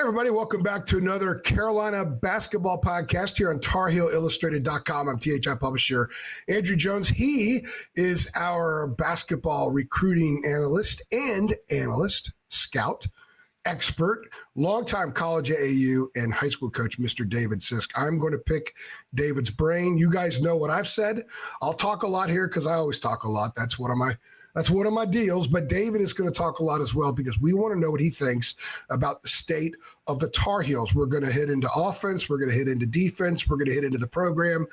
everybody. Welcome back to another Carolina basketball podcast here on TarHeelIllustrated.com. I'm THI publisher Andrew Jones. He is our basketball recruiting analyst, scout, expert, longtime college AAU and high school coach, Mr. David Sisk. I'm going to pick David's brain. You guys know what I've said. I'll talk a lot here because I always talk a lot. That's one of my deals. But David is going to talk a lot as well because we want to know what he thinks about the state of the Tar Heels. We're going to hit into offense. We're going to hit into defense. We're going to hit into the program.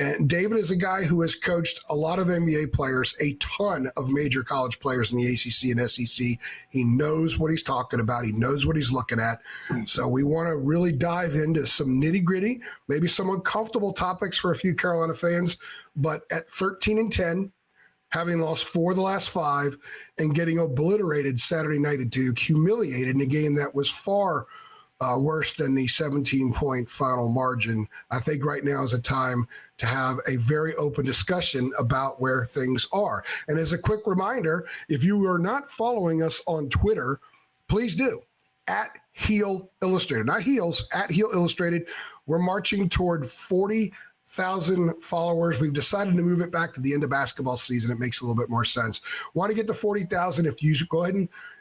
And David is a guy who has coached a lot of NBA players, a ton of major college players in the ACC and SEC. He knows what he's talking about. He knows what he's looking at. So we want to really dive into some nitty gritty, maybe some uncomfortable topics for a few Carolina fans. But at 13-10, having lost 4 of the last 5 and getting obliterated Saturday night at Duke, humiliated in a game that was far worse than the 17-point final margin. I think right now is a time to have a very open discussion about where things are. And as a quick reminder, if you are not following us on Twitter, please do. At Heel Illustrated, not Heels, at Heel Illustrated. We're marching toward 40,000 followers. We've decided to move it back to the end of basketball season. It makes a little bit more sense. Want to get to 40,000? If you go ahead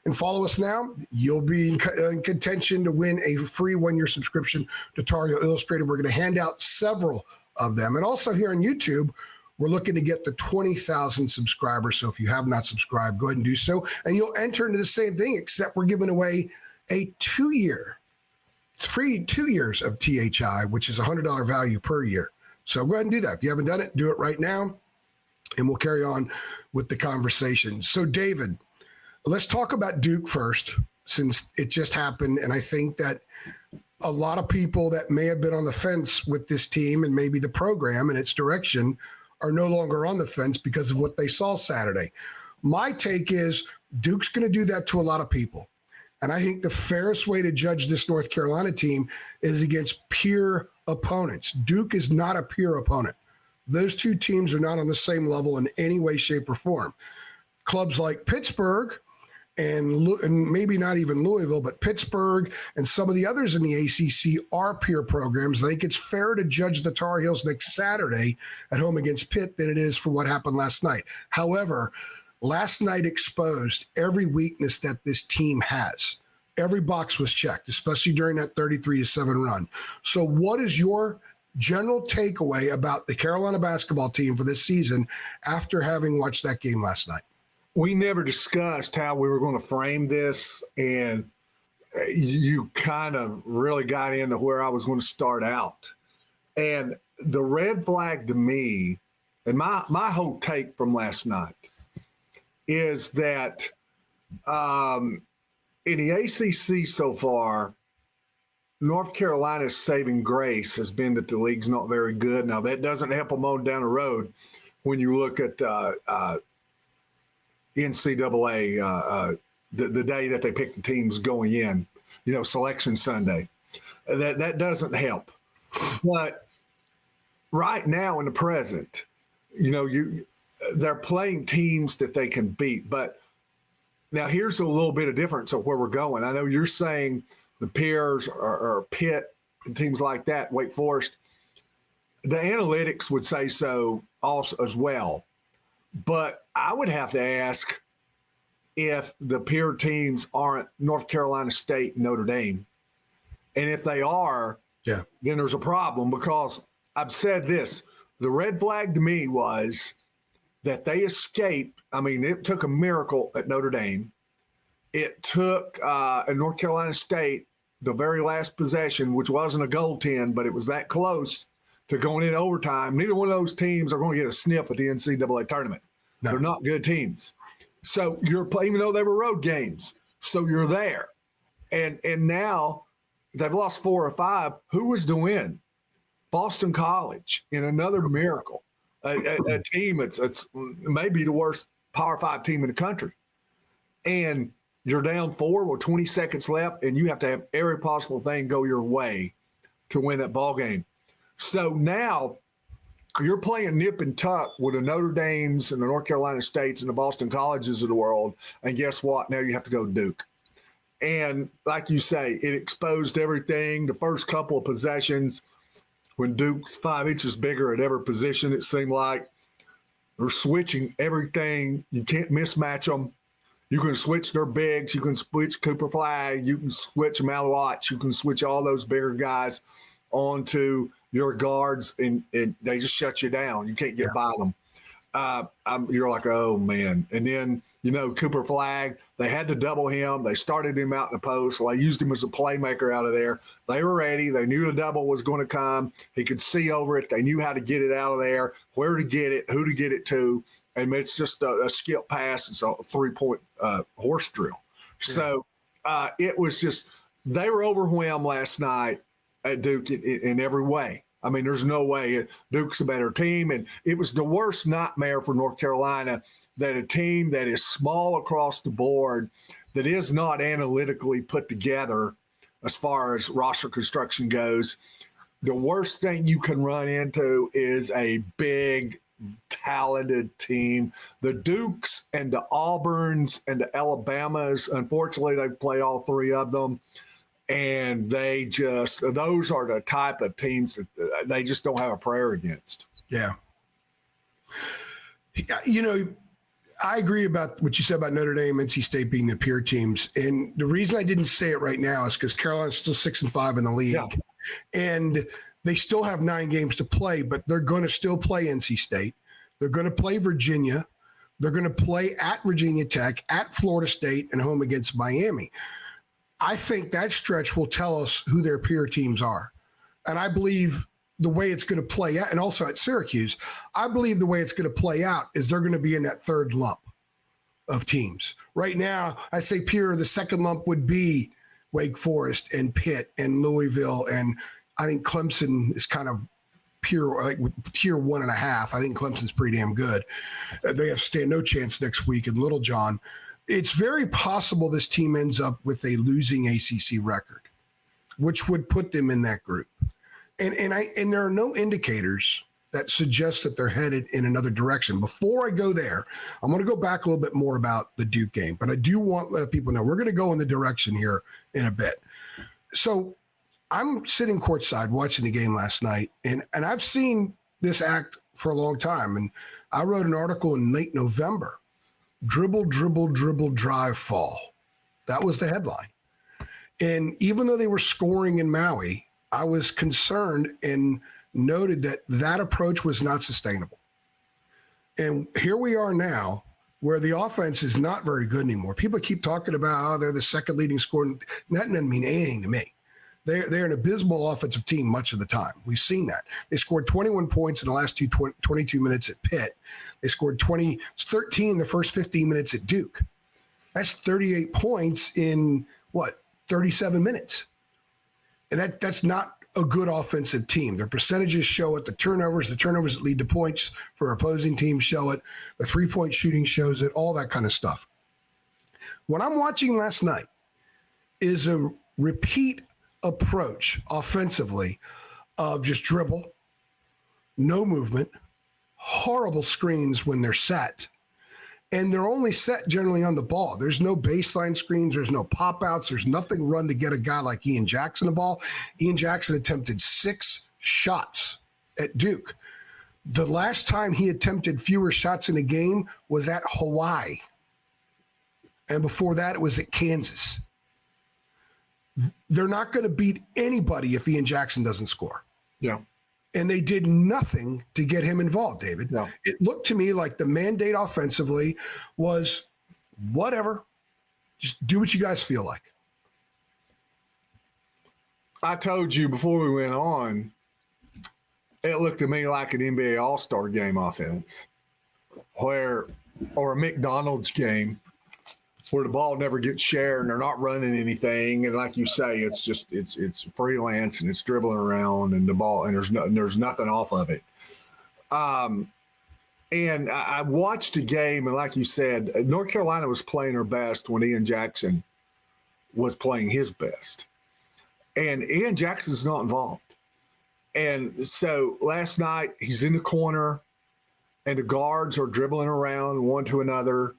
and follow us now, you'll be in contention to win a free 1-year subscription to Tar Heel Illustrated. We're going to hand out several of them. And also here on YouTube, we're looking to get to 20,000 subscribers. So if you have not subscribed, go ahead and do so. And you'll enter into the same thing, except we're giving away a 2-year, free 2 years of THI, which is $100 value per year. So go ahead and do that. If you haven't done it, do it right now, and we'll carry on with the conversation. So, David, let's talk about Duke first, since it just happened. And I think that a lot of people that may have been on the fence with this team and maybe the program and its direction are no longer on the fence because of what they saw Saturday. My take is Duke's going to do that to a lot of people. And I think the fairest way to judge this North Carolina team is against peer opponents. Duke is not a peer opponent. Those two teams are not on the same level in any way, shape, or form. Clubs like Pittsburgh and maybe not even Louisville, but Pittsburgh and some of the others in the ACC are peer programs. I think it's fair to judge the Tar Heels next Saturday at home against Pitt than it is for what happened last night. However, last night exposed every weakness that this team has. Every box was checked, especially during that 33-7 run. So what is your general takeaway about the Carolina basketball team for this season after having watched that game last night? We never discussed how we were going to frame this, and you kind of really got into where I was going to start out. And the red flag to me, and my whole take from last night, is that in the ACC so far, North Carolina's saving grace has been that the league's not very good. Now, that doesn't help them on down the road when you look at NCAA, the day that they pick the teams going in, Selection Sunday. That doesn't help. But right now in the present, they're playing teams that they can beat. But now here's a little bit of difference of where we're going. I know you're saying the peers or Pitt and teams like that, Wake Forest, the analytics would say so also as well. But I would have to ask if the peer teams aren't North Carolina State and Notre Dame. And if they are, then there's a problem, because I've said this. The red flag to me was that they escaped. I mean, it took a miracle at Notre Dame. It took at North Carolina State the very last possession, which wasn't a goaltend, but it was that close to going in overtime. Neither one of those teams are going to get a sniff at the NCAA tournament. No. They're not good teams. So you're playing, even though they were road games. So you're there. And now they've lost 4 or 5. Who was to win? Boston College in another miracle. A team it's maybe the worst Power 5 team in the country. And you're down 4 with 20 seconds left, and you have to have every possible thing go your way to win that ball game. So now you're playing nip and tuck with the Notre Dames and the North Carolina States and the Boston Colleges of the world, and guess what? Now you have to go to Duke. And like you say, it exposed everything. The first couple of possessions, when Duke's 5 inches bigger at every position, it seemed like they're switching everything. You can't mismatch them. You can switch their bigs. You can switch Cooper Flag. You can switch Malawatch. You can switch all those bigger guys onto your guards, and they just shut you down. You can't get by them. You're like, oh, man. And then, Cooper Flag, they had to double him. They started him out in the post. So they used him as a playmaker out of there. They were ready. They knew the double was going to come. He could see over it. They knew how to get it out of there, where to get it, who to get it to. And it's just a skip pass. It's a 3-point horse drill. So it was just – they were overwhelmed last night at Duke in every way. I mean, there's no way. Duke's a better team. And it was the worst nightmare for North Carolina that a team that is small across the board, that is not analytically put together as far as roster construction goes, the worst thing you can run into is a big, talented team. The Dukes and the Auburns and the Alabamas, unfortunately, they've played all three of them. And those are the type of teams that they just don't have a prayer against. Yeah. I agree about what you said about Notre Dame, NC State being the peer teams. And the reason I didn't say it right now is because Carolina's still 6-5 in the league. Yeah. And they still have 9 games to play, but they're going to still play NC State. They're going to play Virginia. They're going to play at Virginia Tech, at Florida State, and home against Miami. I think that stretch will tell us who their peer teams are. And I believe the way it's going to play out, and also at Syracuse, I believe the way it's going to play out is they're going to be in that third lump of teams. Right now, I say peer, the second lump would be Wake Forest and Pitt and Louisville. And I think Clemson is kind of peer, like tier 1.5. I think Clemson's pretty damn good. They have stand no chance next week in Little John. It's very possible this team ends up with a losing ACC record, which would put them in that group. And there are no indicators that suggest that they're headed in another direction. Before I go there, I'm going to go back a little bit more about the Duke game, but I do want to let people know we're going to go in the direction here in a bit. So I'm sitting courtside watching the game last night, and I've seen this act for a long time. And I wrote an article in late November. Dribble, dribble, dribble, drive, fall. That was the headline. And even though they were scoring in Maui, I was concerned and noted that approach was not sustainable. And here we are now where the offense is not very good anymore. People keep talking about, they're the second leading scorer. That doesn't mean anything to me. They're an abysmal offensive team much of the time. We've seen that. They scored 21 points in the last 22 minutes at Pitt. They scored 13 the first 15 minutes at Duke. That's 38 points in, 37 minutes. And that's not a good offensive team. Their percentages show it. The turnovers that lead to points for opposing teams show it. The three-point shooting shows it, all that kind of stuff. What I'm watching last night is a repeat approach offensively of just dribble, no movement, horrible screens when they're set, and they're only set generally on the ball. There's no baseline screens. There's no pop-outs. There's nothing run to get a guy like Ian Jackson the ball. Ian Jackson attempted 6 shots at Duke. The last time he attempted fewer shots in a game was at Hawaii. And before that, it was at Kansas. They're not going to beat anybody if Ian Jackson doesn't score. Yeah. And they did nothing to get him involved, David. No. It looked to me like the mandate offensively was whatever, just do what you guys feel like. I told you before we went on, it looked to me like an NBA All-Star game offense or a McDonald's game where the ball never gets shared and they're not running anything. And like you say, it's freelance and it's dribbling around and the ball, and there's nothing off of it. And I watched the game, and like you said, North Carolina was playing their best when Ian Jackson was playing his best. And Ian Jackson's not involved. And so last night he's in the corner and the guards are dribbling around one to another.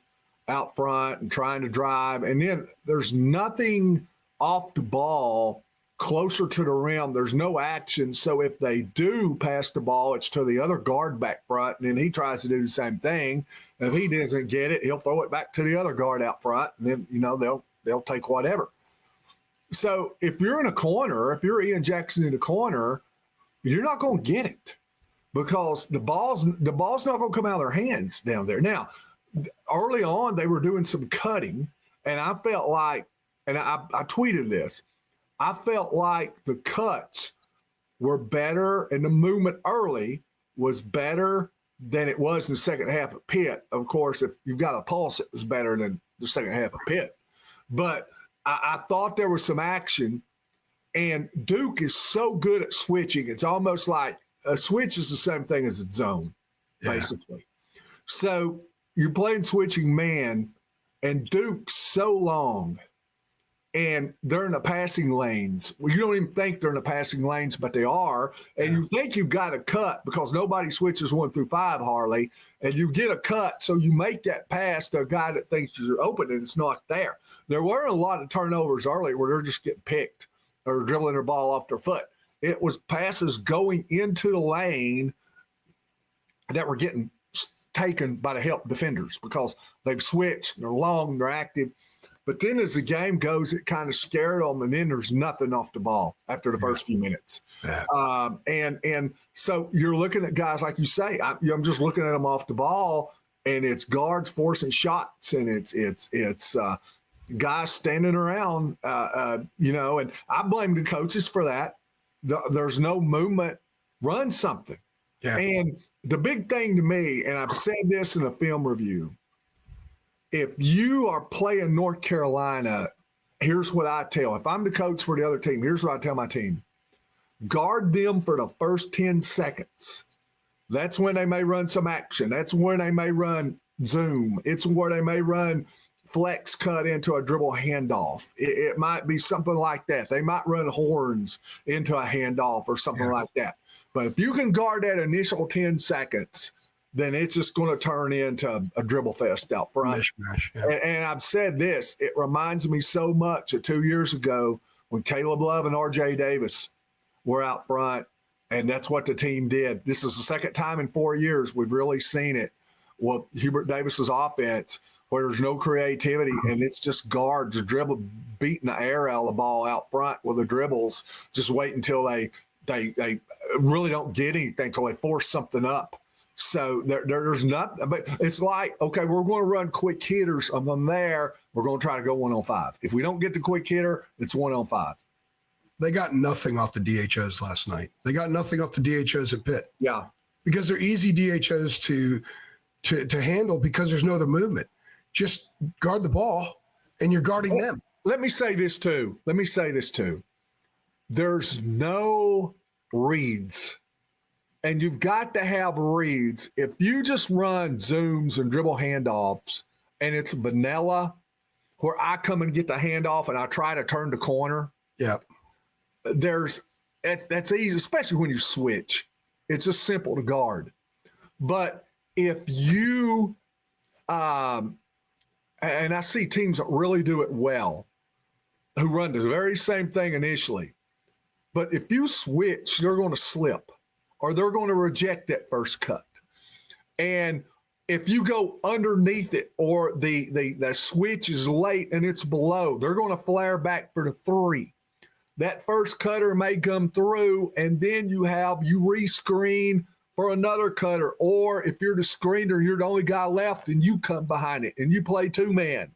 out front and trying to drive. And then there's nothing off the ball closer to the rim. There's no action. So if they do pass the ball, it's to the other guard back front. And then he tries to do the same thing. And if he doesn't get it, he'll throw it back to the other guard out front. And then, they'll take whatever. So if you're in a corner, if you're Ian Jackson in the corner, you're not going to get it because the ball's not going to come out of their hands down there. Now, early on, they were doing some cutting, and I felt like, and I tweeted this, I felt like the cuts were better and the movement early was better than it was in the second half of Pitt. Of course, if you've got a pulse, it was better than the second half of Pitt. But I thought there was some action, and Duke is so good at switching. It's almost like a switch is the same thing as a zone, basically. So you're playing switching man, and Duke's so long, and they're in the passing lanes. Well, you don't even think they're in the passing lanes, but they are. And you think you've got a cut because nobody switches 1 through 5, Harley, and you get a cut. So you make that pass to a guy that thinks you're open, and it's not there. There were a lot of turnovers early where they're just getting picked or dribbling their ball off their foot. It was passes going into the lane that were getting taken by the help defenders because they've switched, they're long, they're active. But then as the game goes, it kind of scared them, and then there's nothing off the ball after the first few minutes. And so you're looking at guys, like you say, I'm just looking at them off the ball, and it's guards forcing shots, and it's guys standing around, and I blame the coaches for that. There's no movement. Run something. Yeah. And the big thing to me, and I've said this in a film review, if you are playing North Carolina, here's what I tell. If I'm the coach for the other team, here's what I tell my team. Guard them for the first 10 seconds. That's when they may run some action. That's when they may run zoom. It's where they may run flex cut into a dribble handoff. It might be something like that. They might run horns into a handoff or something like that. But if you can guard that initial 10 seconds, then it's just going to turn into a dribble fest out front. And I've said this, it reminds me so much of 2 years ago when Caleb Love and R.J. Davis were out front, and that's what the team did. This is the second time in 4 years we've really seen it. Well, Hubert Davis's offense, where there's no creativity, and it's just guards dribble, beating the air out of the ball out front with the dribbles, just wait until they really don't get anything until they force something up. So there's nothing, but it's like, okay, we're going to run quick hitters on them there. We're going to try to go 1-on-5. If we don't get the quick hitter, it's 1-on-5. They got nothing off the DHOs last night. They got nothing off the DHOs at Pitt. Yeah. Because they're easy DHOs to handle because there's no other movement. Just guard the ball and you're guarding them. Let me say this too. There's no reads. And you've got to have reads. If you just run zooms and dribble handoffs and it's vanilla, where I come and get the handoff and I try to turn the corner. Yeah. That's easy, especially when you switch. It's just simple to guard. But if you, and I see teams that really do it well, who run the very same thing initially. But if you switch, they're going to slip. Or they're going to reject that first cut. And if you go underneath it or the switch is late and it's below, they're going to flare back for the 3. That first cutter may come through, and then you rescreen for another cutter. Or if you're the screener, you're the only guy left, and you come behind it, and you play 2-man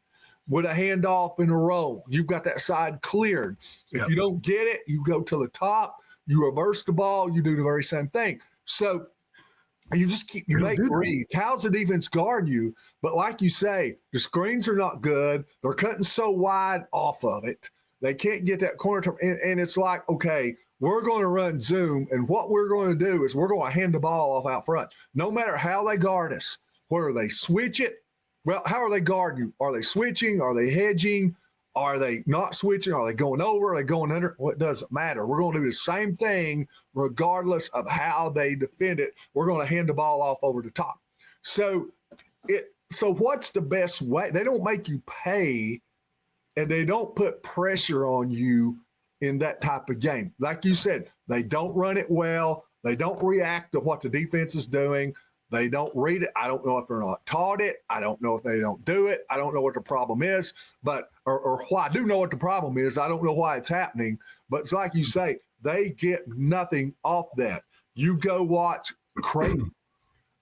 with a handoff in a row. You've got that side cleared. If you don't get it, you go to the top. You reverse the ball, you do the very same thing. So you just you make reads. How's the defense guard you? But like you say, the screens are not good. They're cutting so wide off of it. They can't get that corner. And it's like, okay, we're going to run zoom. And what we're going to do is we're going to hand the ball off out front. No matter how they guard us, whether they switch it. Well, how are they guarding you? Are they switching? Are they hedging? Are they not switching? Are they going over? Are they going under? Well, it doesn't matter. We're going to do the same thing regardless of how they defend it. We're going to hand the ball off over the top. So So what's the best way? They don't make you pay, and they don't put pressure on you in that type of game. Like you said, they don't run it well. They don't react to what the defense is doing. They don't read it. I don't know if they're not taught it. I don't know if they don't do it. I don't know what the problem is, but or why. I do know what the problem is. I don't know why it's happening. But it's like you say, they get nothing off that. You go watch Creighton.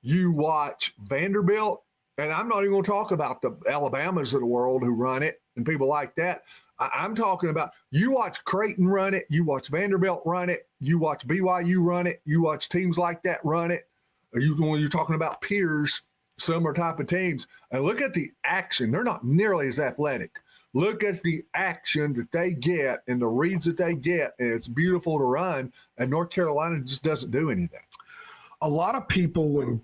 You watch Vanderbilt. And I'm not even going to talk about the Alabamas of the world who run it and people like that. I'm talking about you watch Creighton run it. You watch Vanderbilt run it. You watch BYU run it. You watch teams like that run it. When you're talking about peers, similar type of teams, and look at the action. They're not nearly as athletic. Look at the action that they get and the reads that they get, and it's beautiful to run. And North Carolina just doesn't do any of that. A lot of people,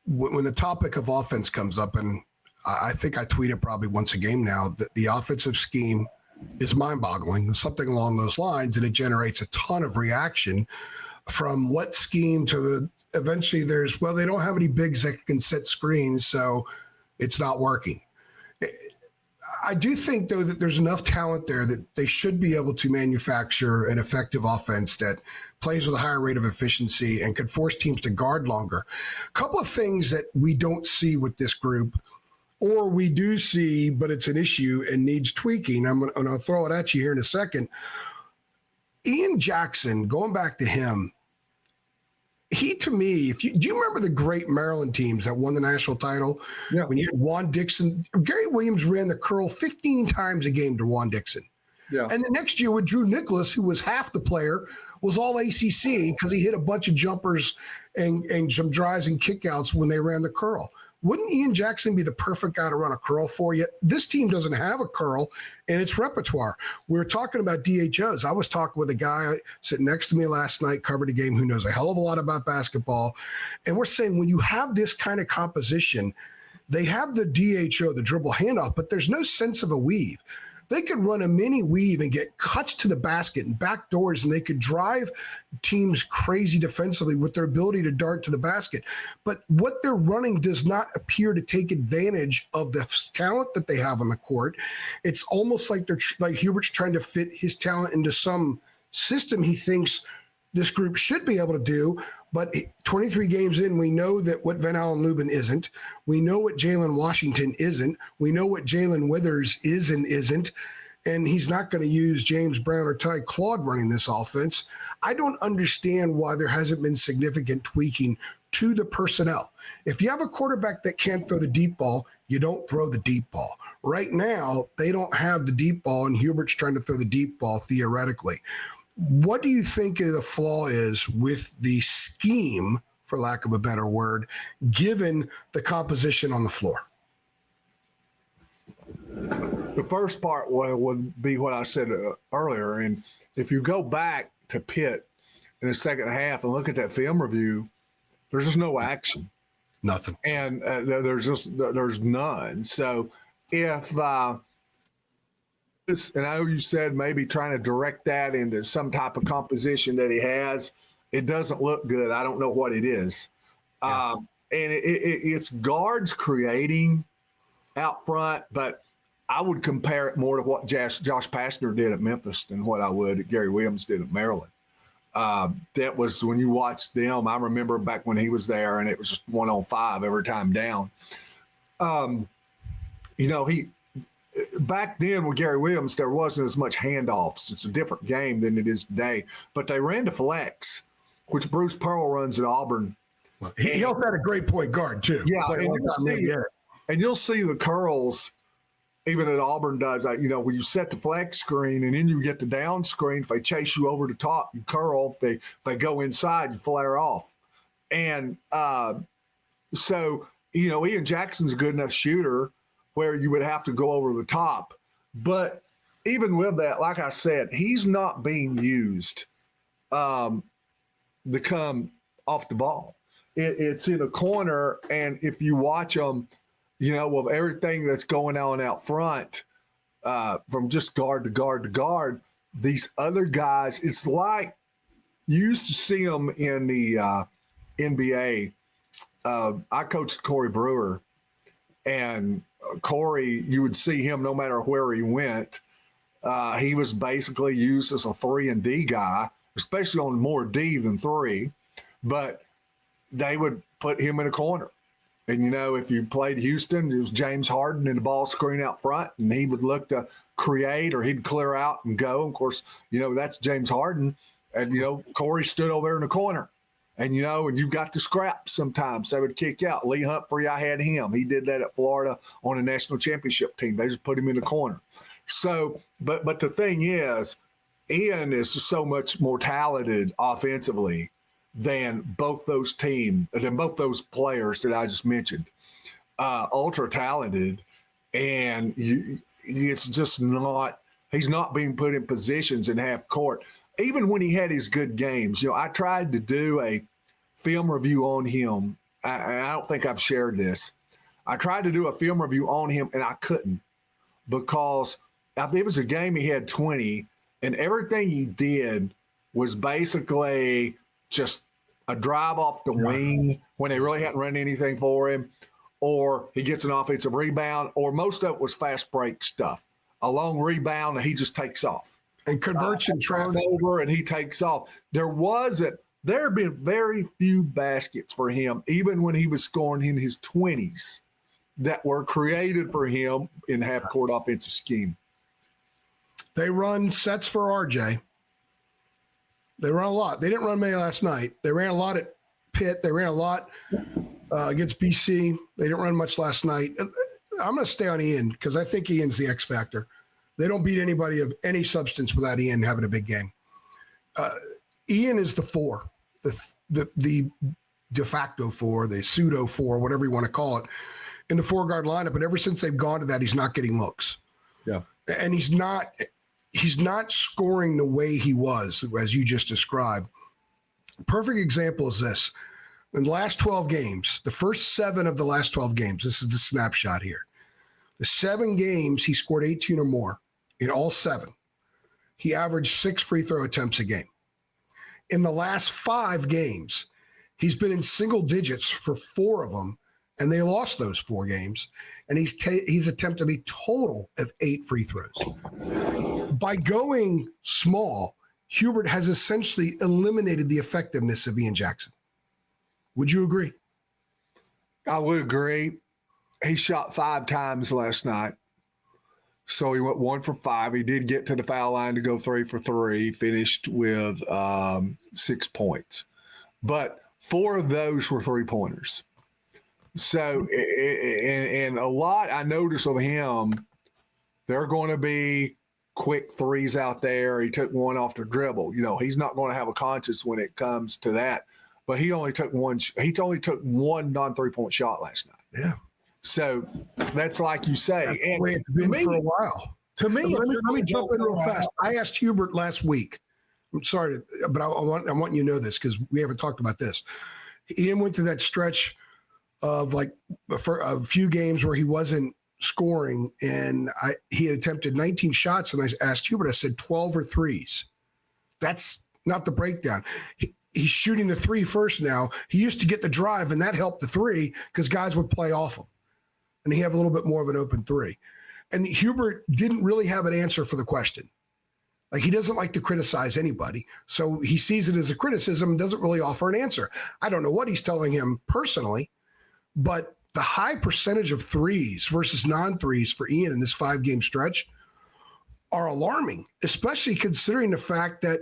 when the topic of offense comes up, and I think I tweet it probably once a game now, that the offensive scheme is mind-boggling, something along those lines, and it generates a ton of reaction from what scheme to eventually they don't have any bigs that can set screens, so it's not working. I do think, though, that there's enough talent there that they should be able to manufacture an effective offense that plays with a higher rate of efficiency and could force teams to guard longer. A couple of things that we don't see with this group, or we do see, but it's an issue and needs tweaking. I'm going to throw it at you here in a second. Ian Jackson, going back to him, he, to me, do you remember the great Maryland teams that won the national title? Yeah. When you had Juan Dixon, Gary Williams ran the curl 15 times a game to Juan Dixon. Yeah. And the next year with Drew Nicholas, who was half the player, was all ACC because he hit a bunch of jumpers and some drives and kickouts when they ran the curl. Wouldn't Ian Jackson be the perfect guy to run a curl for you? This team doesn't have a curl in its repertoire. We were talking about DHOs. I was talking with a guy sitting next to me last night, covered a game, who knows a hell of a lot about basketball. And we're saying when you have this kind of composition, they have the DHO, the dribble handoff, but there's no sense of a weave. They could run a mini weave and get cuts to the basket and back doors, and they could drive teams crazy defensively with their ability to dart to the basket. But what they're running does not appear to take advantage of the talent that they have on the court. It's almost like like Hubert's trying to fit his talent into some system he thinks this group should be able to do. But 23 games in, we know that what Van Allen Lubin isn't. We know what Jalen Washington isn't. We know what Jalen Withers is and isn't. And he's not going to use James Brown or Ty Claude running this offense. I don't understand why there hasn't been significant tweaking to the personnel. If you have a quarterback that can't throw the deep ball, you don't throw the deep ball. Right now, they don't have the deep ball, and Hubert's trying to throw the deep ball theoretically. What do you think the flaw is with the scheme, for lack of a better word, given the composition on the floor? The first part would be what I said earlier. And if you go back to Pitt in the second half and look at that film review, there's just no action. Nothing. And there's none. So if and I know you said maybe trying to direct that into some type of composition that he has, it doesn't look good. I don't know what it is. Yeah. And it's guards creating out front, but I would compare it more to what Josh Pastner did at Memphis than what I would Gary Williams did at Maryland. That was when you watched them. I remember back when he was there, and it was just 1-on-5 every time down. Back then with Gary Williams, there wasn't as much handoffs. It's a different game than it is today. But they ran to flex, which Bruce Pearl runs at Auburn. Well, he also had a great point guard, too. Yeah, and you'll see the curls, even at Auburn does. When you set the flex screen and then you get the down screen, if they chase you over the top, you curl. If they go inside, you flare off. And so Ian Jackson's a good enough shooter where you would have to go over the top. But even with that, like I said, he's not being used to come off the ball. It's in a corner, and if you watch them, with everything that's going on out front, from just guard to guard to guard, these other guys, it's like you used to see them in the NBA. I coached Corey Brewer. And Corey, you would see him no matter where he went. He was basically used as a 3 and D guy, especially on more D than 3. But they would put him in a corner. And, if you played Houston, it was James Harden in the ball screen out front, and he would look to create or he'd clear out and go. Of course, that's James Harden. And, Corey stood over there in the corner. And, and you got to scrap sometimes. They would kick out. Lee Humphrey, I had him. He did that at Florida on a national championship team. They just put him in the corner. So, but the thing is, Ian is just so much more talented offensively than both those players that I just mentioned. Ultra talented, and it's just not. He's not being put in positions in half court. Even when he had his good games, I tried to do a film review on him. I don't think I've shared this. I tried to do a film review on him, and I couldn't because I think it was a game he had 20, and everything he did was basically just a drive off the wing when they really hadn't run anything for him, or he gets an offensive rebound, or most of it was fast break stuff. A long rebound, and he just takes off. And converts and turnover, and he takes off. There have been very few baskets for him, even when he was scoring in his 20s, that were created for him in half-court offensive scheme. They run sets for RJ. They run a lot. They didn't run many last night. They ran a lot at Pitt. They ran a lot against BC. They didn't run much last night. I'm going to stay on Ian because I think Ian's the X factor. They don't beat anybody of any substance without Ian having a big game. Ian is the 4, the de facto 4, the pseudo 4, whatever you want to call it, in the 4-guard lineup. But ever since they've gone to that, he's not getting looks. Yeah, and he's not scoring the way he was, as you just described. Perfect example is this. In the last 12 games, the first 7 of the last 12 games, this is the snapshot here. The 7 games, he scored 18 or more. In all 7, he averaged 6 free throw attempts a game. In the last 5 games, he's been in single digits for 4 of them, and they lost those 4 games. And he's attempted a total of 8 free throws. By going small, Hubert has essentially eliminated the effectiveness of Ian Jackson. Would you agree? I would agree. He shot 5 times last night. So he went 1 for 5. He did get to the foul line to go 3 for 3, finished with 6 points. But 4 of those were 3-pointers. So, and a lot I notice of him, they're going to be quick threes out there. He took 1 off the dribble. He's not going to have a conscience when it comes to that. But he only took 1. He only took 1 non-3-point shot last night. Yeah. So that's like you say. That's and the way it's been for a while. To me, let me jump in real fast. I asked Hubert last week. I'm sorry, but I want you to know this because we haven't talked about this. Ian went through that stretch of for a few games where he wasn't scoring, and he had attempted 19 shots, and I asked Hubert, I said 12 or 3s. That's not the breakdown. He's shooting the 3 first now. He used to get the drive, and that helped the 3 because guys would play off him, and he have a little bit more of an open 3. And Hubert didn't really have an answer for the question. He doesn't like to criticize anybody. So he sees it as a criticism and doesn't really offer an answer. I don't know what he's telling him personally, but the high percentage of 3s versus non-3s for Ian in this 5-game stretch are alarming, especially considering the fact that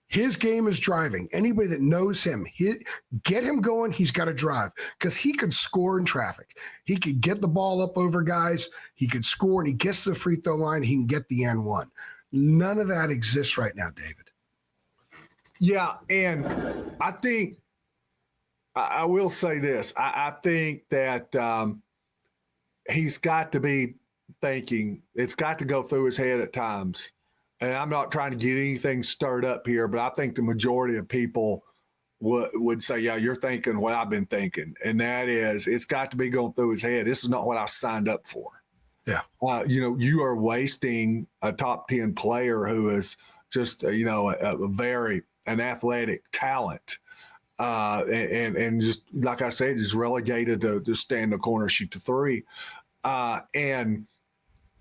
his game is driving. Anybody that knows him, get him going, he's got to drive because he could score in traffic. He could get the ball up over guys. He could score, and he gets to the free throw line. He can get the N1. None of that exists right now, David. Yeah, and I think I will say this. I think that he's got to be thinking. It's got to go through his head at times. And I'm not trying to get anything stirred up here, but I think the majority of people would say, yeah, you're thinking what I've been thinking. And that is, it's got to be going through his head. This is not what I signed up for. Yeah. You are wasting a top 10 player who is just, an athletic talent and just like I said, is relegated to stand in the corner, shoot the three. And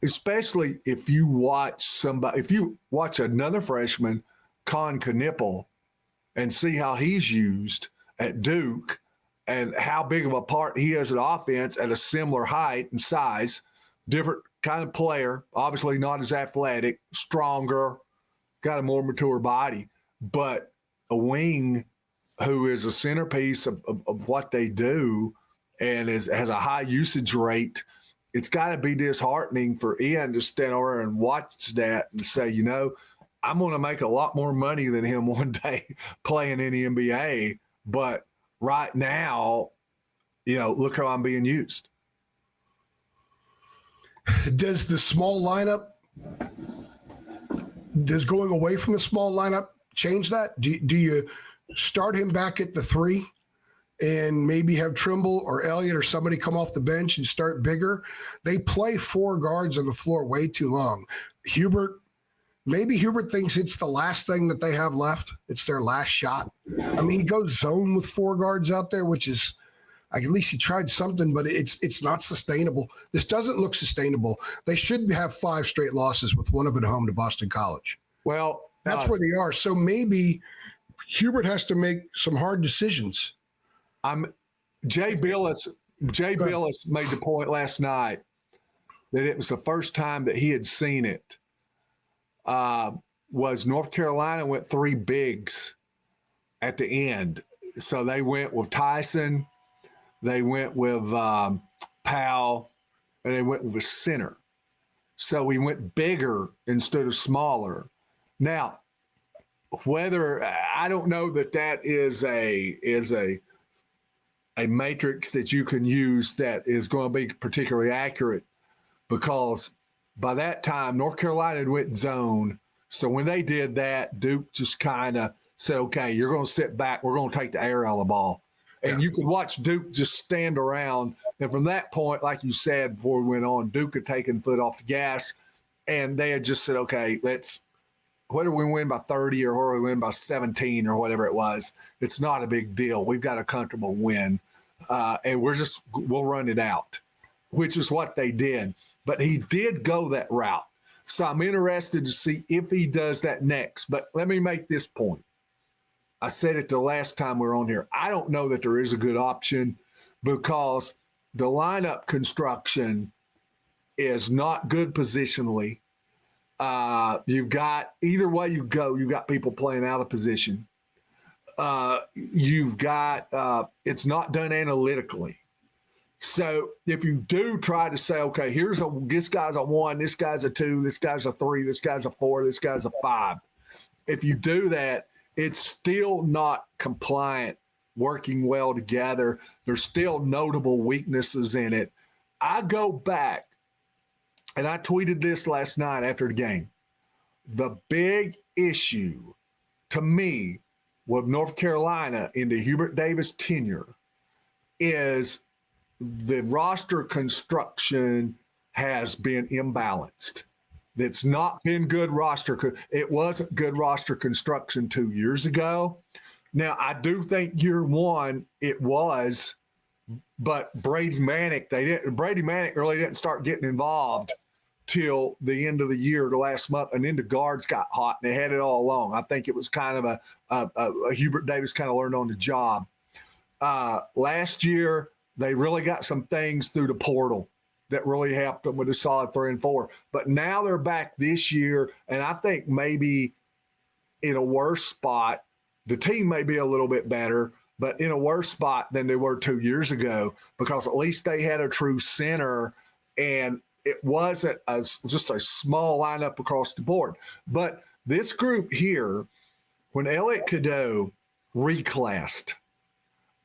especially if you watch another freshman, Con Knipple, and see how he's used at Duke and how big of a part he has in offense at a similar height and size, different kind of player, obviously not as athletic, stronger, got a more mature body, but a wing who is a centerpiece of what they do and has a high usage rate. It's got to be disheartening for Ian to stand over and watch that and say, I'm going to make a lot more money than him one day playing in the NBA. But right now, look how I'm being used. Does the small lineup, does going away from the small lineup change that? Do you start him back at the 3 and maybe have Trimble or Elliott or somebody come off the bench and start bigger? They play 4 guards on the floor way too long. Maybe Hubert thinks it's the last thing that they have left. It's their last shot. I mean, he goes zone with 4 guards out there, which is, at least he tried something, but it's not sustainable. This doesn't look sustainable. They should have 5 straight losses with one of it home to Boston College. Well, that's where they are. So maybe Hubert has to make some hard decisions. Jay Billis made the point last night that it was the first time that he had seen it. Was North Carolina went 3 bigs at the end. So they went with Tyson, they went with Powell, and they went with a center. So we went bigger instead of smaller. Now, whether I don't know that is a matrix that you can use that is going to be particularly accurate, because by that time North Carolina went zone. So when they did that, Duke just kind of said, okay, you're going to sit back. We're going to take the air out of the ball. And you could watch Duke just stand around. And from that point, like you said before we went on, Duke had taken foot off the gas, and they had just said, okay, whether we win by 30 or whether we win by 17 or whatever it was, it's not a big deal. We've got a comfortable win, and we'll run it out, which is what they did. But he did go that route. So I'm interested to see if he does that next. But let me make this point. I said it the last time we were on here. I don't know that there is a good option because the lineup construction is not good positionally. You've got, either way you go, you've got people playing out of position. You've got, it's not done analytically. So if you do try to say, okay, this guy's a 1, this guy's a 2, this guy's a 3, this guy's a 4, this guy's a 5. If you do that, it's still not compliant, working well together. There's still notable weaknesses in it. I go back, and I tweeted this last night after the game. The big issue to me with North Carolina in the Hubert Davis tenure is the roster construction has been imbalanced. It's not been good roster. It wasn't good roster construction 2 years ago. Now, I do think year 1 it was, but Brady Manick really didn't start getting involved till the end of the year, the last month, and then the guards got hot and they had it all along. I think it was kind of a Hubert Davis kind of learned on the job. Last year, they really got some things through the portal that really helped them with a solid 3 and 4. But now they're back this year, and I think maybe in a worse spot. The team may be a little bit better, but in a worse spot than they were 2 years ago, because at least they had a true center, and it wasn't just a small lineup across the board. But this group here, when Elliott Cadeau reclassed,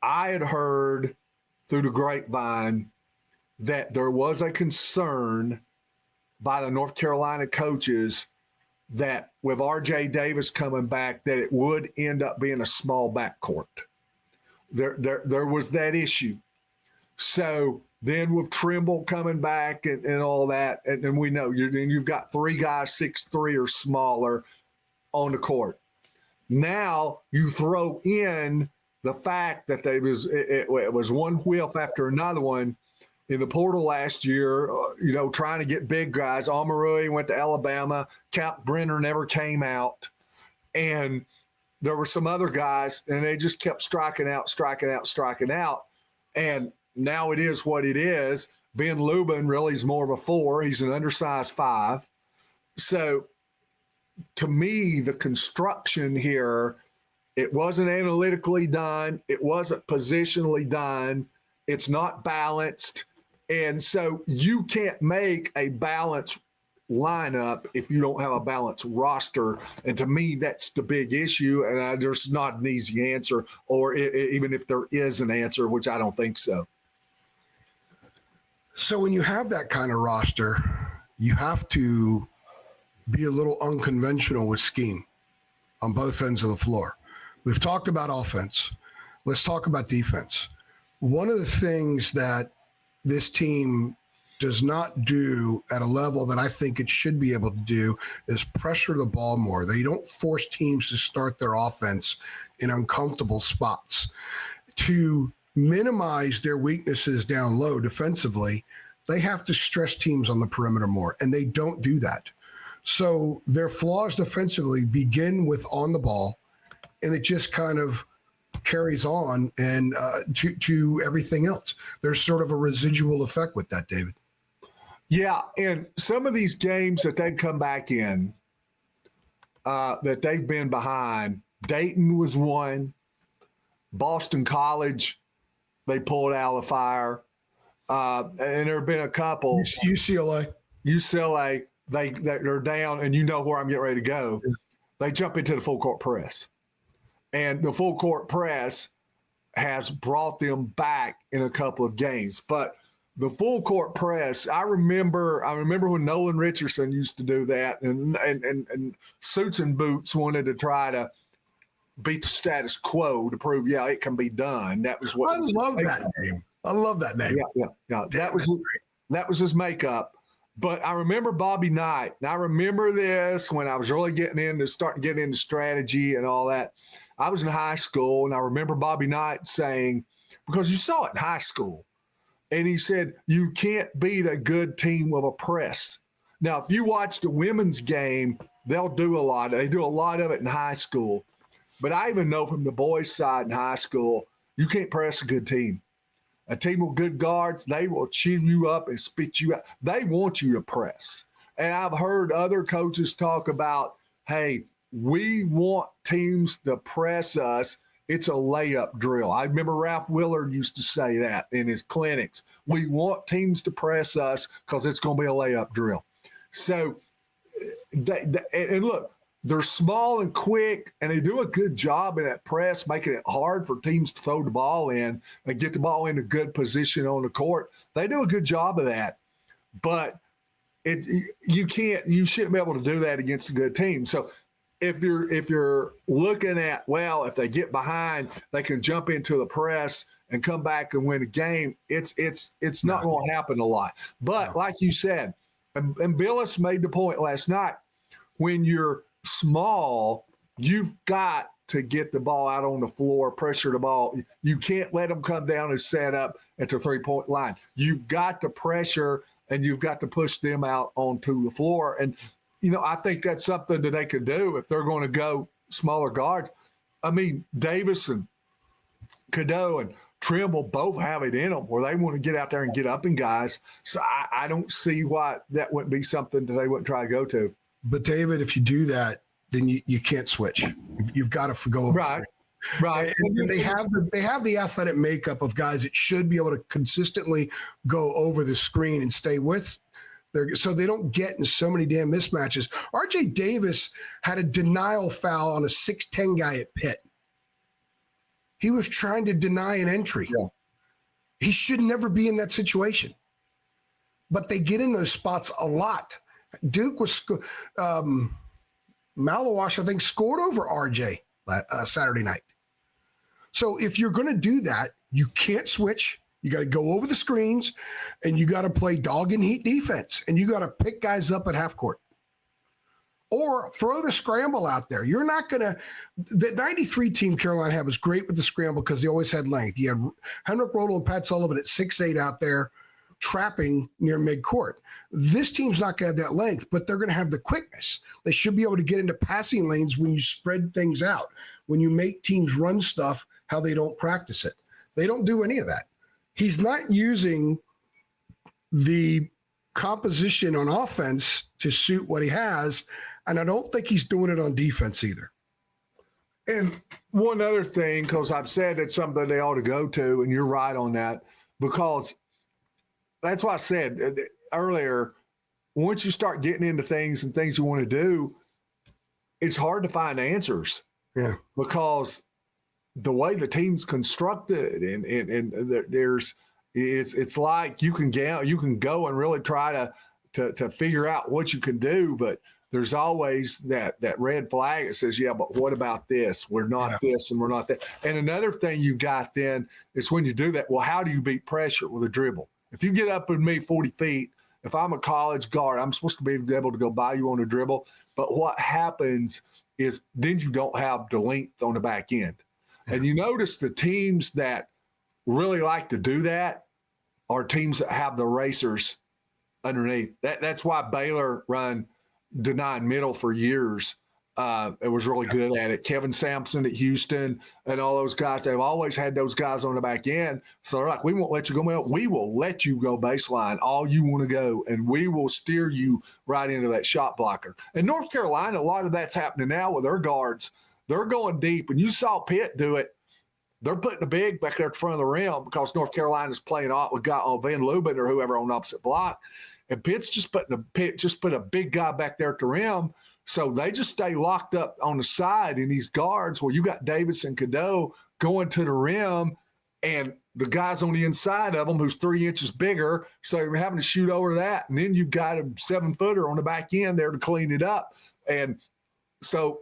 I had heard through the grapevine that there was a concern by the North Carolina coaches that with R.J. Davis coming back, that it would end up being a small backcourt. There was that issue. So then with Trimble coming back and all that, and we know you've got 3 guys 6'3" or smaller on the court. Now you throw in the fact that it was one whiff after another one in the portal last year, trying to get big guys. Omarui went to Alabama. Cap Brenner never came out. And there were some other guys, and they just kept striking out. And now it is what it is. Ben Lubin really is more of a 4. He's an undersized 5. So to me, the construction here, it wasn't analytically done. It wasn't positionally done. It's not balanced. And so you can't make a balanced lineup if you don't have a balanced roster. And to me, that's the big issue. And there's not an easy answer, or even if there is an answer, which I don't think so. So when you have that kind of roster, you have to be a little unconventional with scheme on both ends of the floor. We've talked about offense. Let's talk about defense. One of the things that this team does not do at a level that I think it should be able to do is pressure the ball more. They don't force teams to start their offense in uncomfortable spots. To minimize their weaknesses down low defensively, they have to stress teams on the perimeter more, and they don't do that. So their flaws defensively begin with on the ball, and it just kind of carries on and to everything else. There's sort of a residual effect with that, David. Yeah, and some of these games that they've come back in, that they've been behind, Dayton was one, Boston College, they pulled out of the fire, and there have been a couple. UCLA, they're down, and you know where I'm getting ready to go. They jump into the full court press, and the full court press has brought them back in a couple of games. But the full court press, I remember when Nolan Richardson used to do that, and Suits and Boots wanted to try to beat the status quo to prove, it can be done. That was what I love that name. I love that name. Yeah. That was his makeup. But I remember Bobby Knight, and I remember this when I was really getting into strategy and all that. I was in high school, and I remember Bobby Knight saying, because you saw it in high school, and he said, you can't beat a good team with a press. Now, if you watch the women's game, they'll do a lot. They do a lot of it in high school. But I even know from the boys' side in high school, you can't press a good team. A team with good guards, they will chew you up and spit you out. They want you to press. And I've heard other coaches talk about, hey, we want teams to press us. It's a layup drill. I remember Ralph Willard used to say that in his clinics. We want teams to press us because it's going to be a layup drill. So, and look, they're small and quick, and they do a good job in that press, making it hard for teams to throw the ball in and get the ball in a good position on the court. They do a good job of that, but you shouldn't be able to do that against a good team. So if you're looking at, well, if they get behind, they can jump into the press and come back and win a game, it's not going to happen a lot. But like you said, and Billis made the point last night, when you're small, you've got to get the ball out on the floor, pressure the ball. You can't let them come down and set up at the three-point line. You've got to pressure, and you've got to push them out onto the floor. And, I think that's something that they could do if they're going to go smaller guards. I mean, Davison, Cadeau, and Trimble both have it in them where they want to get out there and get up in guys. So I don't see why that wouldn't be something that they wouldn't try to go to. But David, if you do that, then you can't switch. You've got to go over. Right. And they have the athletic makeup of guys that should be able to consistently go over the screen and stay with so they don't get in so many damn mismatches. RJ Davis had a denial foul on a 6'10" guy at Pitt. He was trying to deny an entry. Yeah. He should never be in that situation. But they get in those spots a lot. Duke was Malawash, I think, scored over RJ Saturday night. So if you're going to do that, you can't switch. You got to go over the screens, and you got to play dog and heat defense, and you got to pick guys up at half court. or throw the scramble out there. You're not going to – the 93 team Carolina had was great with the scramble because they always had length. You had Henrik Rodel and Pat Sullivan at 6'8" out there trapping near midcourt. This team's not going to have that length, but they're going to have the quickness. They should be able to get into passing lanes when you spread things out, when you make teams run stuff how they don't practice it. They don't do any of that. He's not using the composition on offense to suit what he has, and I don't think he's doing it on defense either. And one other thing, because I've said it's something they ought to go to, and you're right on that, because that's why I said earlier, once you start getting into things and things you want to do, it's hard to find answers. Yeah. Because the way the team's constructed and there's it's like you can go and really try to figure out what you can do, but there's always that red flag that says, yeah, but what about this? We're not this and we're not that. And another thing you got then is when you do that, well, how do you beat pressure with a dribble? If you get up with me 40 feet, if I'm a college guard, I'm supposed to be able to go by you on a dribble. But what happens is then you don't have the length on the back end. And you notice the teams that really like to do that are teams that have the racers underneath. That's why Baylor run denied middle for years. It was really good at it. Kevin Sampson at Houston and all those guys, they've always had those guys on the back end. So they're like, we won't let you go middle. We will let you go baseline all you want to go, and we will steer you right into that shot blocker. And North Carolina, a lot of that's happening now with their guards. They're going deep. And you saw Pitt do it. They're putting a big back there at the front of the rim because North Carolina's playing off with Van Lubin or whoever on the opposite block. And Pitt's just put a big guy back there at the rim. So they just stay locked up on the side in these guards where you got Davis and Cadeau going to the rim and the guys on the inside of them who's 3 inches bigger. So you're having to shoot over that. And then you've got a 7-footer on the back end there to clean it up. And so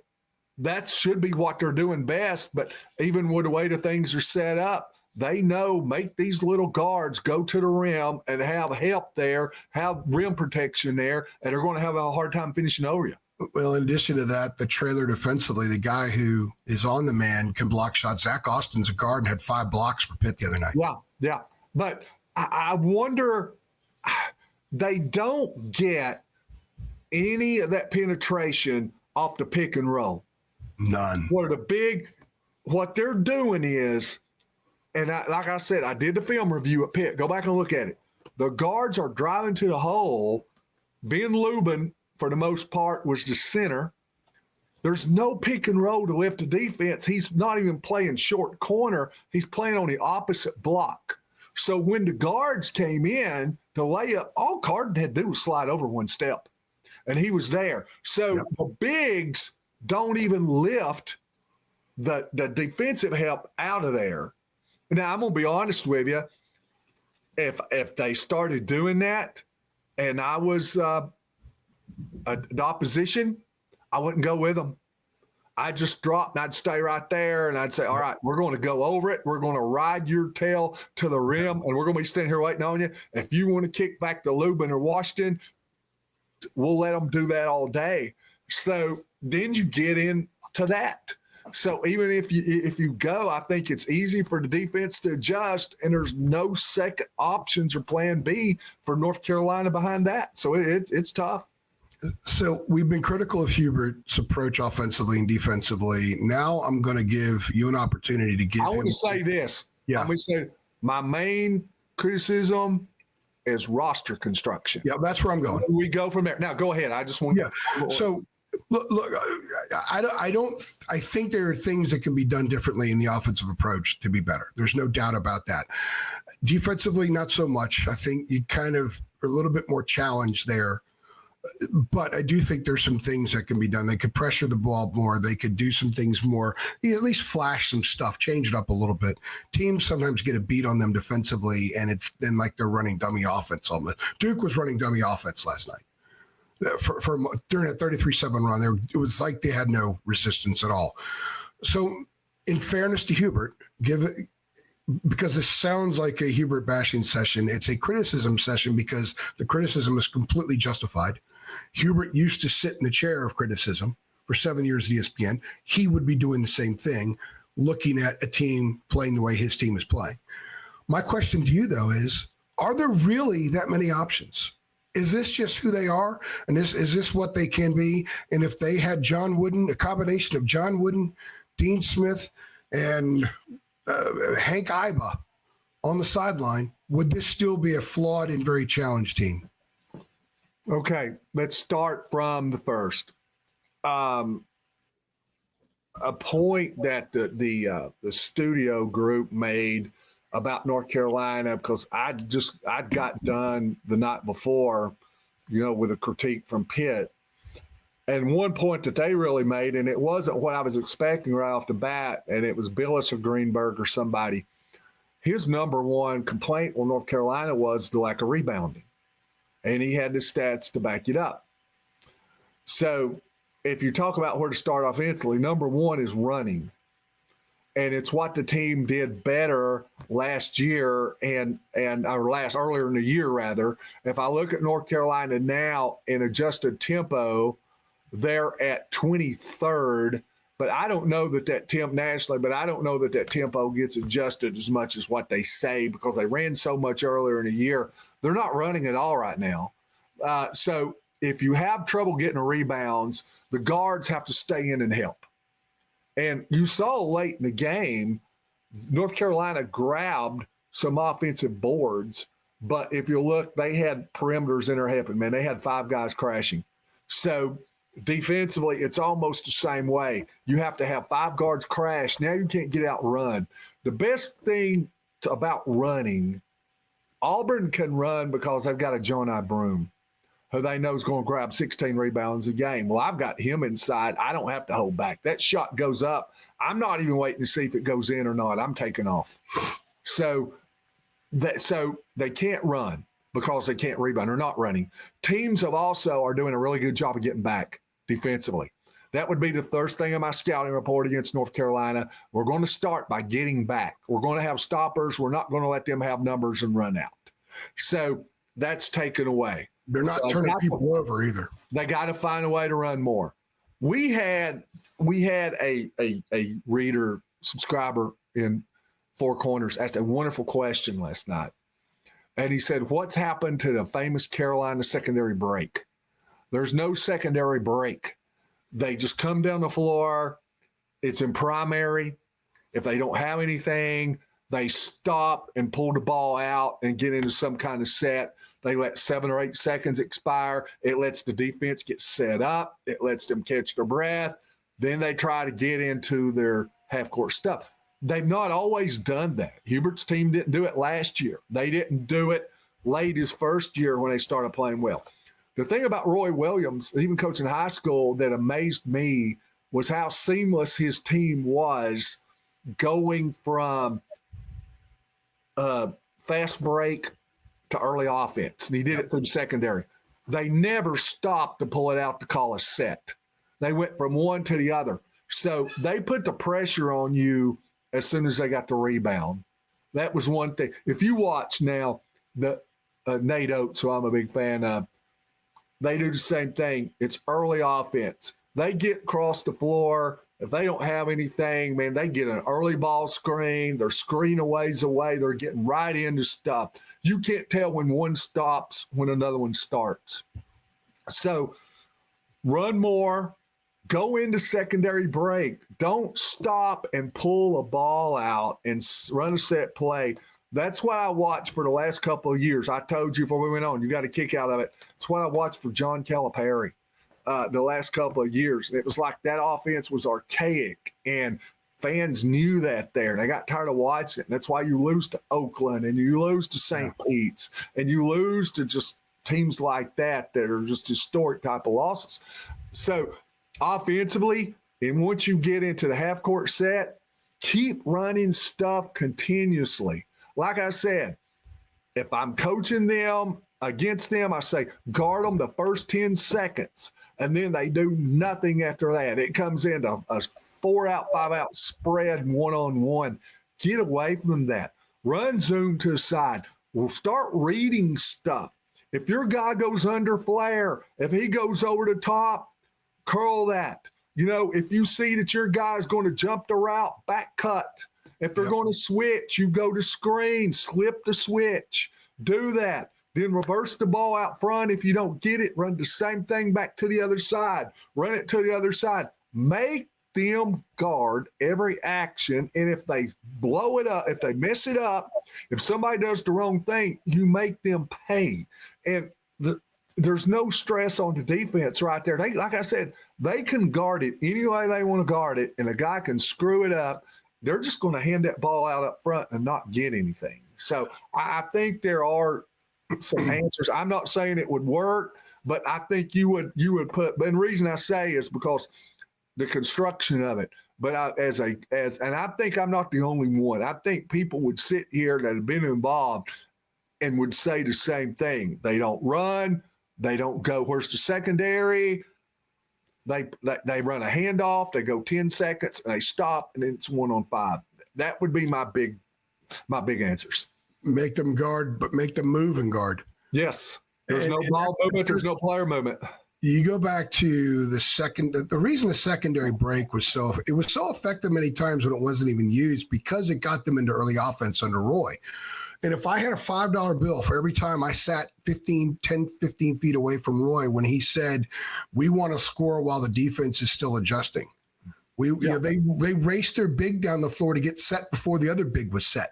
that should be what they're doing best. But even with the way the things are set up, they know make these little guards go to the rim and have help there, have rim protection there, and they're going to have a hard time finishing over you. Well, in addition to that, the trailer defensively, the guy who is on the man can block shots. Zach Austin's a guard and had 5 blocks for Pitt the other night. Yeah. But I wonder, they don't get any of that penetration off the pick and roll. None. What they're doing is, and like I said, I did the film review at Pitt. Go back and look at it. The guards are driving to the hole. Van Lubin, for the most part, was the center. There's no pick and roll to lift the defense. He's not even playing short corner. He's playing on the opposite block. So when the guards came in to lay up, all Carden had to do was slide over one step, and he was there. So the bigs don't even lift the defensive help out of there. Now, I'm going to be honest with you. If they started doing that and I was the opposition, I wouldn't go with them. I'd just drop and I'd stay right there and I'd say, all right, we're going to go over it. We're going to ride your tail to the rim and we're going to be standing here waiting on you. If you want to kick back to Lubin or Washington, we'll let them do that all day. So then you get into that. So even if you go, I think it's easy for the defense to adjust, and there's no second options or plan B for North Carolina behind that. So it's tough. So we've been critical of Hubert's approach offensively and defensively. Now I'm going to give you an opportunity to give him. I want to say this. Yeah. I'm going to say my main criticism is roster construction. Yeah, that's where I'm going. We go from there. Now, go ahead. I just want to. Yeah. So, look, I think there are things that can be done differently in the offensive approach to be better. There's no doubt about that. Defensively, not so much. I think you kind of are a little bit more challenged there. But I do think there's some things that can be done. They could pressure the ball more. They could do some things more. At least flash some stuff, change it up a little bit. Teams sometimes get a beat on them defensively, and it's then like they're running dummy offense almost. Duke was running dummy offense last night. For during a 33-7 run, it was like they had no resistance at all. So, in fairness to Hubert, because this sounds like a Hubert bashing session, it's a criticism session because the criticism is completely justified. Hubert used to sit in the chair of criticism for 7 years at ESPN. He would be doing the same thing, looking at a team playing the way his team is playing. My question to you, though, is, are there really that many options? Is this just who they are? And is this what they can be? And if they had John Wooden, a combination of John Wooden, Dean Smith, and Hank Iba on the sideline, would this still be a flawed and very challenged team? Okay, let's start from the first. A point that the studio group made about North Carolina, because I'd got done the night before, with a critique from Pitt. And one point that they really made, and it wasn't what I was expecting right off the bat, and it was Billis or Greenberg or somebody. His number one complaint on North Carolina was the lack of rebounding. And he had the stats to back it up. So if you talk about where to start offensively, number one is running. And it's what the team did better last year earlier in the year, rather. If I look at North Carolina now in adjusted tempo, they're at 23rd. But I don't know that nationally, but I don't know that tempo gets adjusted as much as what they say, because they ran so much earlier in the year. They're not running at all right now. So if you have trouble getting rebounds, the guards have to stay in and help. And you saw late in the game, North Carolina grabbed some offensive boards, but if you look, they had perimeters in their helping, man. They had 5 guys crashing. So defensively, it's almost the same way. You have to have 5 guards crash. Now you can't get out and run. The best thing about running, Auburn can run because they've got a John Broome, who they know is going to grab 16 rebounds a game. Well, I've got him inside. I don't have to hold back. That shot goes up. I'm not even waiting to see if it goes in or not. I'm taking off. So they can't run because they can't rebound. They're not running. Teams are doing a really good job of getting back defensively. That would be the first thing in my scouting report against North Carolina. We're going to start by getting back. We're going to have stoppers. We're not going to let them have numbers and run out. So that's taken away. They're not turning people over either. They got to find a way to run more. We had a reader, subscriber in Four Corners asked a wonderful question last night. And he said, what's happened to the famous Carolina secondary break? There's no secondary break. They just come down the floor. It's in primary. If they don't have anything, they stop and pull the ball out and get into some kind of set. They let 7 or 8 seconds expire. It lets the defense get set up. It lets them catch their breath. Then they try to get into their half-court stuff. They've not always done that. Hubert's team didn't do it last year. They didn't do it late his first year when they started playing well. The thing about Roy Williams, even coaching high school, that amazed me was how seamless his team was going from fast break to early offense. And he did it through secondary. They never stopped to pull it out to call a set. They went from one to the other. So they put the pressure on you as soon as they got the rebound. That was one thing. If you watch now, the Nate Oates, who I'm a big fan of, they do the same thing. It's early offense. They get across the floor. If they don't have anything, man, they get an early ball screen. They're screen a ways away. They're getting right into stuff. You can't tell when one stops, when another one starts. So run more, go into secondary break. Don't stop and pull a ball out and run a set play. That's what I watched for the last couple of years. I told you before we went on, you got a kick out of it. It's what I watched for John Calipari the last couple of years. It was like that offense was archaic, and fans knew that there. They got tired of watching it. And that's why you lose to Oakland, and you lose to St. Pete's, and you lose to just teams like that are just historic type of losses. So offensively, and once you get into the half-court set, keep running stuff continuously. Like I said, if I'm coaching them against them, I say guard them the first 10 seconds, and then they do nothing after that. It comes into a 4-out, 5-out spread one-on-one. Get away from that. Run zoom to the side. We'll start reading stuff. If your guy goes under flare, if he goes over the top, curl that. If you see that your guy is going to jump the route, back cut. If they're going to switch, you go to screen, slip the switch. Do that. Then reverse the ball out front. If you don't get it, run the same thing back to the other side. Run it to the other side. Make them guard every action. And if they blow it up, if they mess it up, if somebody does the wrong thing, you make them pay. And there's no stress on the defense right there. Like I said, they can guard it any way they want to guard it, and a guy can screw it up. They're just going to hand that ball out up front and not get anything. So I think there are some answers. I'm not saying it would work, but I think you would put. But the reason I say is because the construction of it. But and I think I'm not the only one. I think people would sit here that have been involved and would say the same thing. They don't run. They don't go. Where's the secondary? They run a handoff. They go 10 seconds and they stop, and it's 1-on-5. That would be my big answers. Make them guard, but make them move and guard. Yes. There's no ball movement. There's no player movement. You go back to the reason the secondary break was so effective many times when it wasn't even used, because it got them into early offense under Roy. And if I had a $5 bill for every time I sat 10, 15 feet away from Roy when he said, we want to score while the defense is still adjusting. They raced their big down the floor to get set before the other big was set.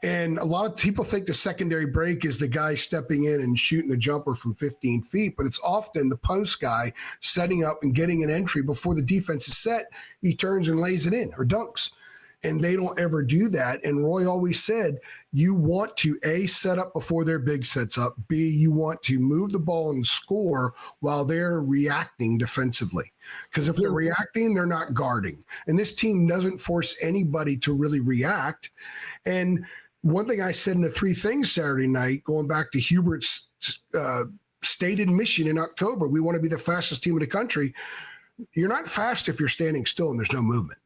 And a lot of people think the secondary break is the guy stepping in and shooting a jumper from 15 feet, but it's often the post guy setting up and getting an entry before the defense is set. He turns and lays it in or dunks. And they don't ever do that. And Roy always said, you want to, A, set up before their big sets up. B, you want to move the ball and score while they're reacting defensively. Because if they're reacting, they're not guarding. And this team doesn't force anybody to really react. And one thing I said in the 3 things Saturday night, going back to Hubert's stated mission in October, we want to be the fastest team in the country. You're not fast if you're standing still and there's no movement.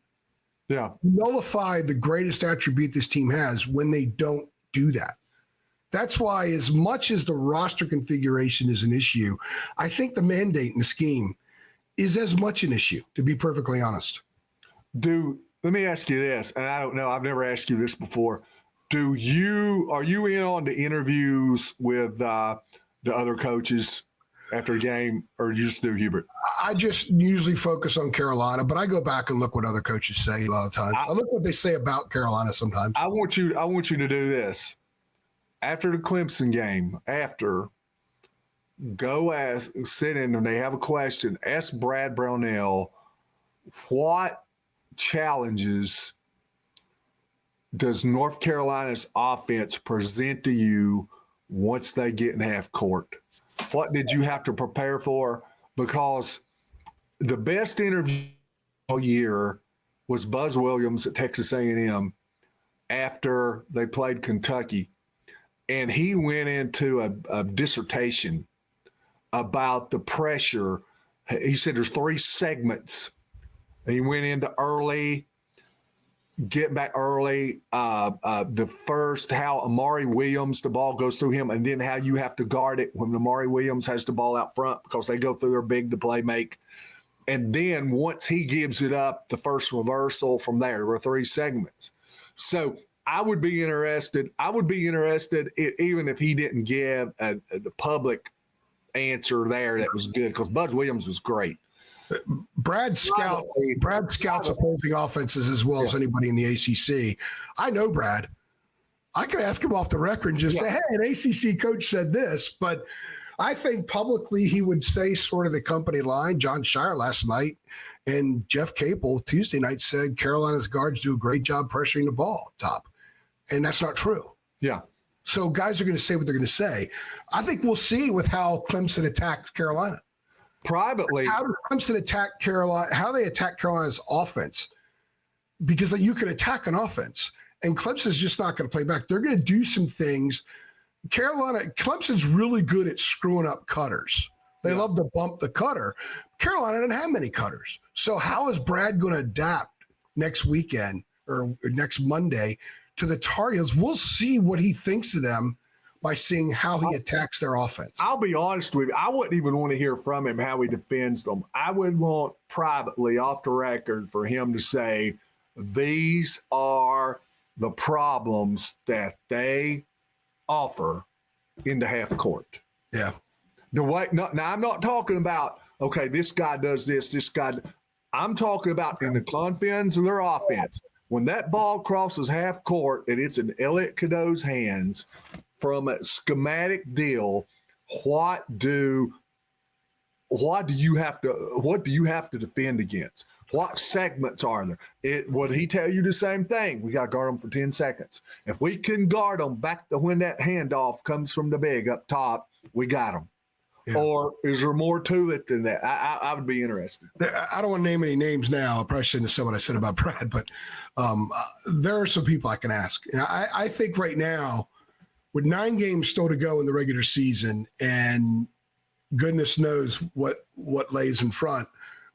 Yeah. Nullify the greatest attribute this team has when they don't do that. That's why, as much as the roster configuration is an issue, I think the mandate and the scheme is as much an issue, to be perfectly honest. Let me ask you this, and I don't know, I've never asked you this before. Are you in on the interviews with the other coaches after a game, or you just do Hubert? I just usually focus on Carolina, but I go back and look what other coaches say a lot of times. I look what they say about Carolina sometimes. I want you to do this. After the Clemson game, sit in and they have a question. Ask Brad Brownell, what challenges does North Carolina's offense present to you once they get in half court? What did you have to prepare for? Because the best interview all year was Buzz Williams at Texas A&M after they played Kentucky. And he went into a dissertation about the pressure. He said there's 3 segments. He went into early, get back early, the first, how Amari Williams, the ball goes through him, and then how you have to guard it when Amari Williams has the ball out front because they go through their big to play make. And then once he gives it up, the first reversal from there were 3 segments. So I would be interested even if he didn't give the public answer there that was good, because Buzz Williams was great. Brad scouts opposing offenses as well as anybody in the ACC. I know Brad. I could ask him off the record and just say, hey, an ACC coach said this. But I think publicly he would say sort of the company line. John Shire last night and Jeff Capel Tuesday night said Carolina's guards do a great job pressuring the ball up top. And that's not true. Yeah. So guys are going to say what they're going to say. I think we'll see with how Clemson attacks Carolina. Privately, how does Clemson attack Carolina? How they attack Carolina's offense? Because you can attack an offense, and Clemson's just not going to play back. They're going to do some things. Clemson's really good at screwing up cutters. They love to bump the cutter. Carolina doesn't have many cutters. So how is Brad going to adapt next weekend or next Monday to the Tar Heels? We'll see what he thinks of them. by seeing how he attacks their offense. I'll be honest with you. I wouldn't even want to hear from him how he defends them. I would want privately, off the record, for him to say, these are the problems that they offer in the half court. Yeah. Now, I'm not talking about, okay, this guy does this guy. I'm talking about in the confines of their offense. When that ball crosses half court and it's in Elliot Cadeau's hands from a schematic deal, what do you have to defend against? What segments are there? Would he tell you the same thing? We got to guard them for 10 seconds. If we can guard them back to when that handoff comes from the big up top, we got them. Yeah. Or is there more to it than that? I would be interested. I don't want to name any names now. I probably shouldn't have said what I said about Brad, but there are some people I can ask. I think right now, with 9 games still to go in the regular season, and goodness knows what lays in front,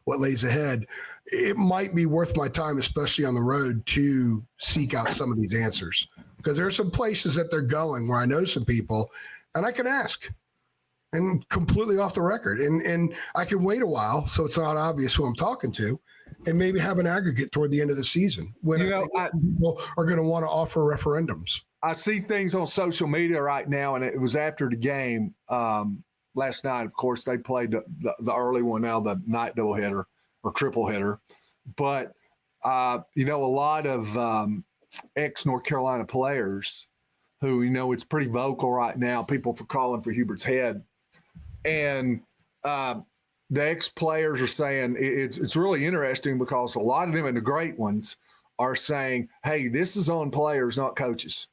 what lays ahead, it might be worth my time, especially on the road, to seek out some of these answers. Because there are some places that they're going where I know some people, and I can ask. And completely off the record. And I can wait a while so it's not obvious who I'm talking to, and maybe have an aggregate toward the end of the season when people are going to want to offer referendums. I see things on social media right now, and it was after the game last night. Of course, they played the early one, now the night doubleheader or triple header. But, a lot of ex-North Carolina players who, it's pretty vocal right now, people for calling for Hubert's head. And the ex-players are saying it's really interesting because a lot of them, and the great ones, are saying, hey, this is on players, not coaches.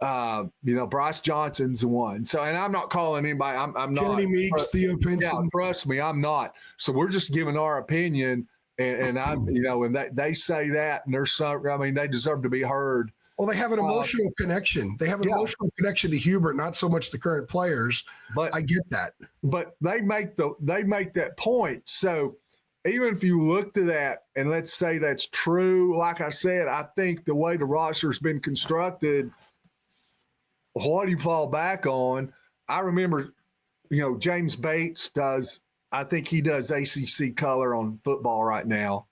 Bryce Johnson's the one. So, and I'm not calling anybody. I'm not. Kennedy Meeks, Theo Pinson. Yeah, trust me, I'm not. So we're just giving our opinion, and they say that, and there's some. I mean, they deserve to be heard. Well, they have an emotional connection. They have an emotional connection to Hubert, not so much the current players. But I get that. But they make that point. So even if you look to that, and let's say that's true, like I said, I think the way the roster's been constructed, what do you fall back on? I remember, James Bates does. I think he does ACC color on football right now,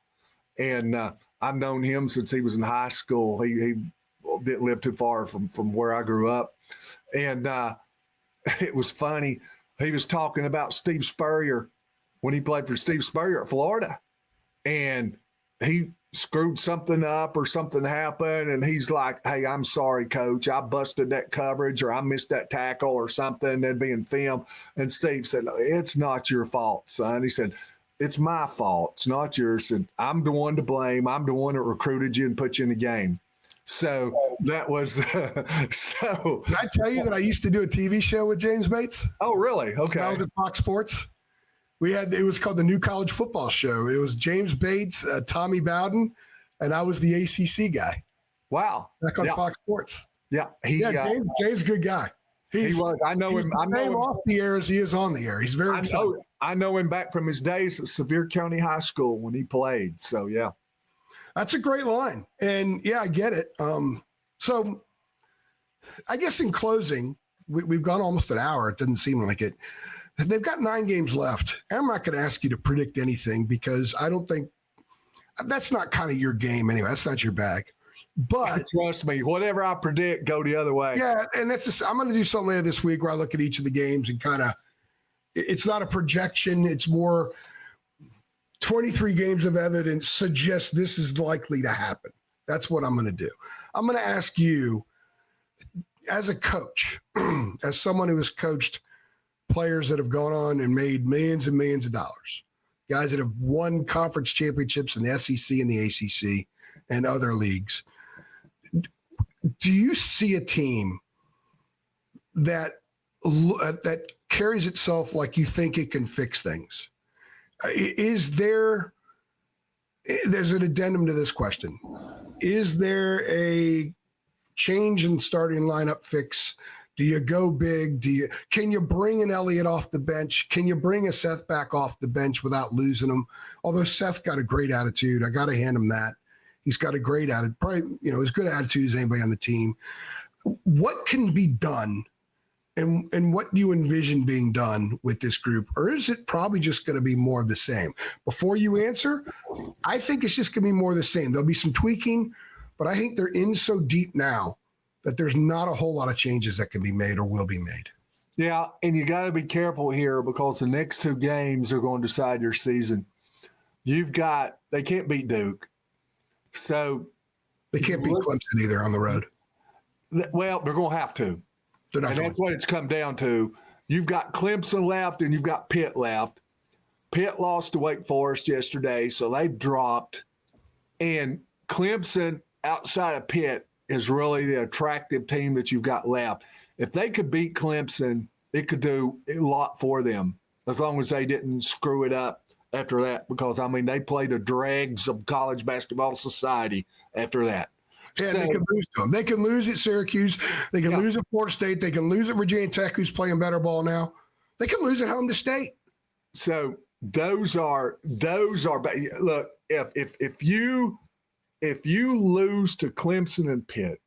and I've known him since he was in high school. He didn't live too far from where I grew up. And it was funny. He was talking about Steve Spurrier when he played for Steve Spurrier at Florida. And he screwed something up or something happened. And he's like, hey, I'm sorry, coach. I busted that coverage or I missed that tackle or something. That'd be in film. And Steve said, it's not your fault, son. He said, it's my fault. It's not yours. And I'm the one to blame. I'm the one that recruited you and put you in the game. So that was so. Can I tell you that I used to do a TV show with James Bates? Oh, really? Okay. I was at Fox Sports. It was called the New College Football Show. It was James Bates, Tommy Bowden, and I was the ACC guy. Wow. Back on Fox Sports. Yeah. James is a good guy. He was. I know him. I know him off the air as he is on the air. He's very exciting. I know him back from his days at Sevier County High School when he played. So, yeah. That's a great line. And, yeah, I get it. So I guess in closing, we've gone almost an hour. It doesn't seem like it. They've got 9 games left. I'm not going to ask you to predict anything because I don't think that's not kind of your game anyway. That's not your bag. But trust me, whatever I predict, go the other way. Yeah, and I'm going to do something later this week where I look at each of the games and kind of – it's not a projection. It's more – 23 games of evidence suggests this is likely to happen. That's what I'm going to do. I'm going to ask you, as a coach, as someone who has coached players that have gone on and made millions and millions of dollars, guys that have won conference championships in the SEC and the ACC and other leagues, do you see a team that carries itself like you think it can fix things? There's an addendum to this question. Is there a change in starting lineup fix? Do you go big? Can you bring an Elliott off the bench? Can you bring a Seth back off the bench without losing him? Although Seth's got a great attitude. I got to hand him that. He's got a great attitude, probably, as good attitude as anybody on the team. What can be done And what do you envision being done with this group? Or is it probably just going to be more of the same? Before you answer, I think it's just going to be more of the same. There'll be some tweaking, but I think they're in so deep now that there's not a whole lot of changes that can be made or will be made. Yeah, and you got to be careful here because the next two games are going to decide your season. They can't beat Duke. So they can't beat Clemson either on the road. Well, they're going to have to. And that's what it's come down to. You've got Clemson left and you've got Pitt left. Pitt lost to Wake Forest yesterday, so they've dropped. And Clemson, outside of Pitt, is really the attractive team that you've got left. If they could beat Clemson, it could do a lot for them as long as they didn't screw it up after that because, they played the dregs of college basketball society after that. Yeah, they can lose to them. They can lose at Syracuse. They can lose at Florida State. They can lose at Virginia Tech, who's playing better ball now. They can lose at home to State. So those are look, if you lose to Clemson and Pitt,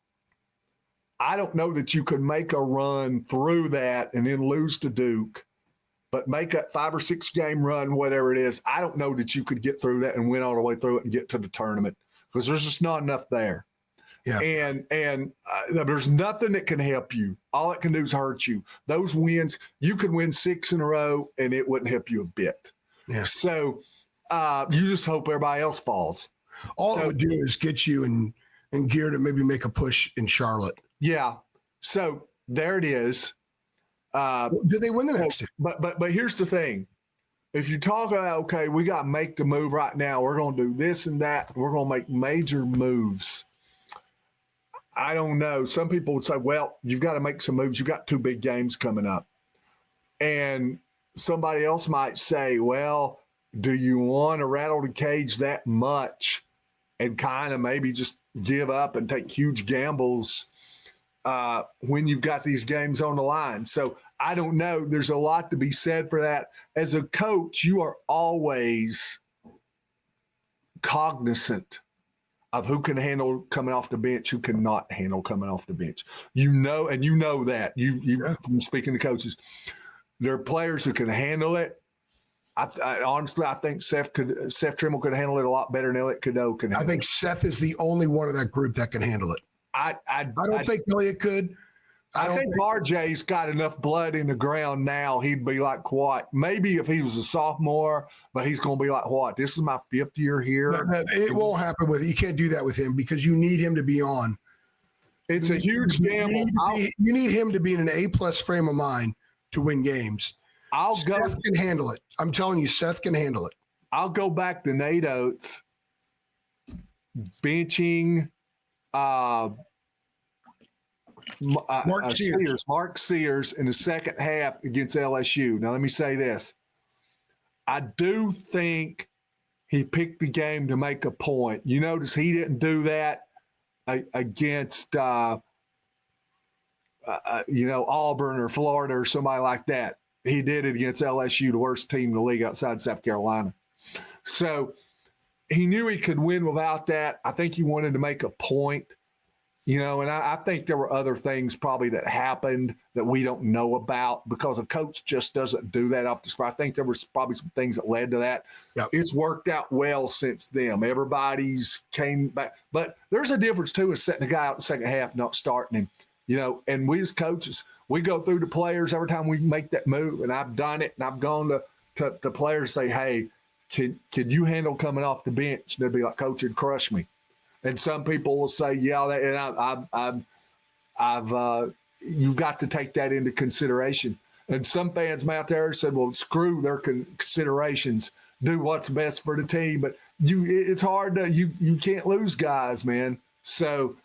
I don't know that you could make a run through that and then lose to Duke, but make a 5 or 6 game run, whatever it is. I don't know that you could get through that and win all the way through it and get to the tournament because there's just not enough there. Yeah. And there's nothing that can help you. All it can do is hurt you. Those wins, you could win 6 in a row and it wouldn't help you a bit. Yeah. So you just hope everybody else falls. All it would do is get you in gear to maybe make a push in Charlotte. Yeah. So there it is. Do they win the next two? But here's the thing. If you talk about, okay, we got to make the move right now. We're going to do this and that. We're going to make major moves. I don't know. Some people would say, well, you've got to make some moves. You've got 2 big games coming up. And somebody else might say, well, do you want to rattle the cage that much and kind of maybe just give up and take huge gambles when you've got these games on the line? So I don't know. There's a lot to be said for that. As a coach, you are always cognizant of who can handle coming off the bench, who cannot handle coming off the bench. And you know that. From speaking to coaches, there are players who can handle it. Honestly, I think Seth Trimble could handle it a lot better than Elliot Cadeau can handle it. I think Seth is the only one of that group that can handle it. I don't think Elliot could. I think RJ's got enough blood in the ground now. He'd be like, what? Maybe if he was a sophomore, but he's going to be like, what? This is my 5th year here. No, it won't happen with. You can't do that with him because you need him to be on. It's a huge gamble. You need him to be in an A+ frame of mind to win games. Seth can handle it. I'm telling you, Seth can handle it. I'll go back to Nate Oates benching Mark Sears in the second half against LSU. Now, let me say this. I do think he picked the game to make a point. You notice he didn't do that against Auburn or Florida or somebody like that. He did it against LSU, the worst team in the league outside South Carolina. So he knew he could win without that. I think he wanted to make a point, and I think there were other things probably that happened that we don't know about because a coach just doesn't do that off the spot. I think there was probably some things that led to that. Yep. It's worked out well since then. Everybody's came back. But there's a difference, too, in setting a guy out in the second half, not starting him. And we as coaches, we go through the players every time we make that move, and I've done it, and I've gone to players and say, hey, can you handle coming off the bench? And they'll be like, Coach, it'd crush me. And some people will say, yeah, and you've got to take that into consideration. And some fans out there said, well, screw their considerations. Do what's best for the team. But it's hard to you can't lose guys, man. So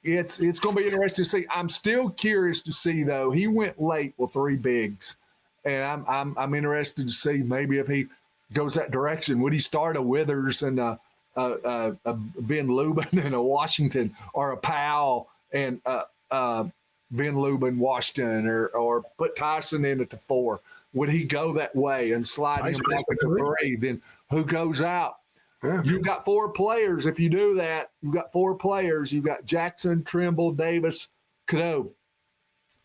it's going to be interesting to see. I'm still curious to see, though. He went late with 3 bigs, and I'm interested to see maybe if he goes that direction. Would he start a Withers and a Vin Lubin and a Washington, or a Powell and Vin Lubin, Washington, or put Tyson in at the 4? Would he go that way and slide him back at the 3? Then who goes out? Yeah. You've got 4 players. If you do that, you've got 4 players. You've got Jackson, Trimble, Davis, Cadeau.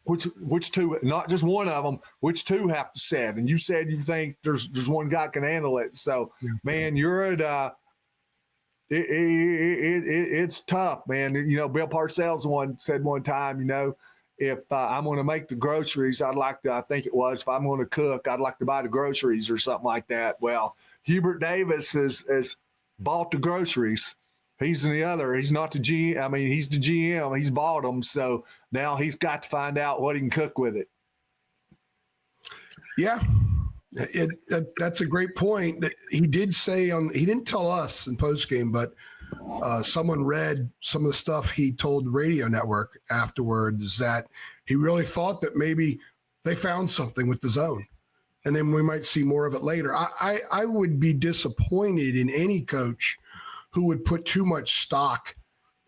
which two, not just one of them, which two have to set. And you said you think there's one guy can handle it. So, man, you're at it's tough, man. You know, Bill Parcells said one time, you know, if I'm going to make the groceries, I think it was, if I'm going to cook, I'd like to buy the groceries or something like that. Well, Hubert Davis has bought the groceries. He's in the other. He's not the GM. I mean, he's the GM. He's bought them. So now he's got to find out what he can cook with it. Yeah, that's a great point. He did say he didn't tell us in postgame, but someone read some of the stuff he told Radio Network afterwards that he really thought that maybe they found something with the zone. And then we might see more of it later. I would be disappointed in any coach who would put too much stock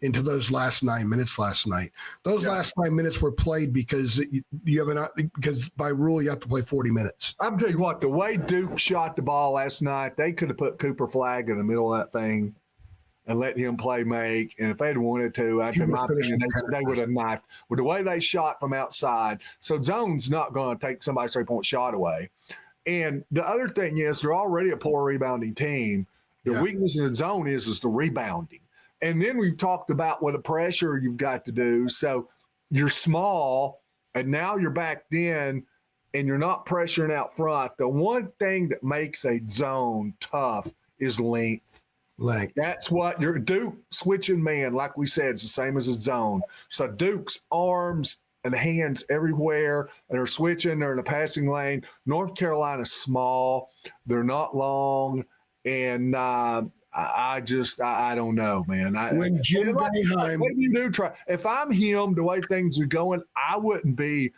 into those last 9 minutes last night. Those last 9 minutes were played because because by rule you have to play 40 minutes. I'm telling you what, the way Duke shot the ball last night, they could have put Cooper Flagg in the middle of that thing and let him play make. And if they'd wanted to, in my opinion, they would have knifed. With the way they shot from outside, so zone's not going to take somebody's 3-point shot away. And the other thing is they're already a poor rebounding team. The weakness in the zone is the rebounding. And then we've talked about what the pressure you've got to do. So you're small, and now you're backed in, and you're not pressuring out front. The one thing that makes a zone tough is length. That's what your Duke switching man, like we said, it's the same as a zone. So Duke's arms and hands everywhere, and they're switching. They're in a passing lane. North Carolina's small. They're not long. And I don't know, man. When Jim Boeheim, what you do try. If I'm him, the way things are going, I wouldn't be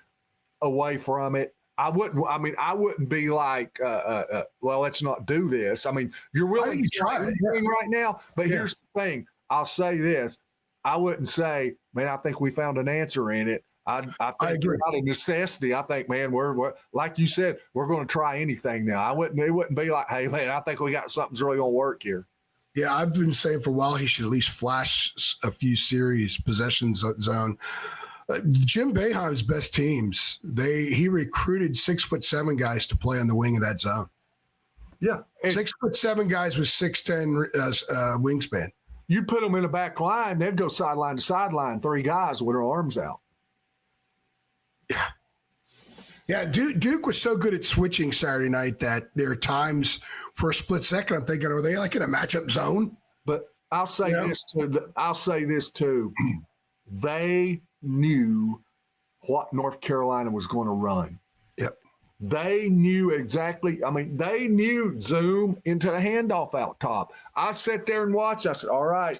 away from it. I wouldn't be like, well, let's not do this. I mean, you're willing to try anything right now. But here's the thing. I'll say this. I wouldn't say, man, I think we found an answer in it. I think out of necessity, I think, man, we're like you said, we're going to try anything now. It wouldn't be like, hey, man, I think we got something's really going to work here. Yeah, I've been saying for a while he should at least flash a few series possessions zone. Jim Boeheim's best teams, he recruited 6'7" guys to play on the wing of that zone. Yeah, 6'7" guys with 6'10" wingspan. You put them in the back line, they'd go sideline to sideline, 3 guys with their arms out. Yeah. Duke was so good at switching Saturday night that there are times for a split second I'm thinking, are they like in a matchup zone? But I'll say this too. They knew what North Carolina was going to run. Yep. They knew exactly. I mean, they knew zoom into the handoff out top. I sat there and watched. I said, all right,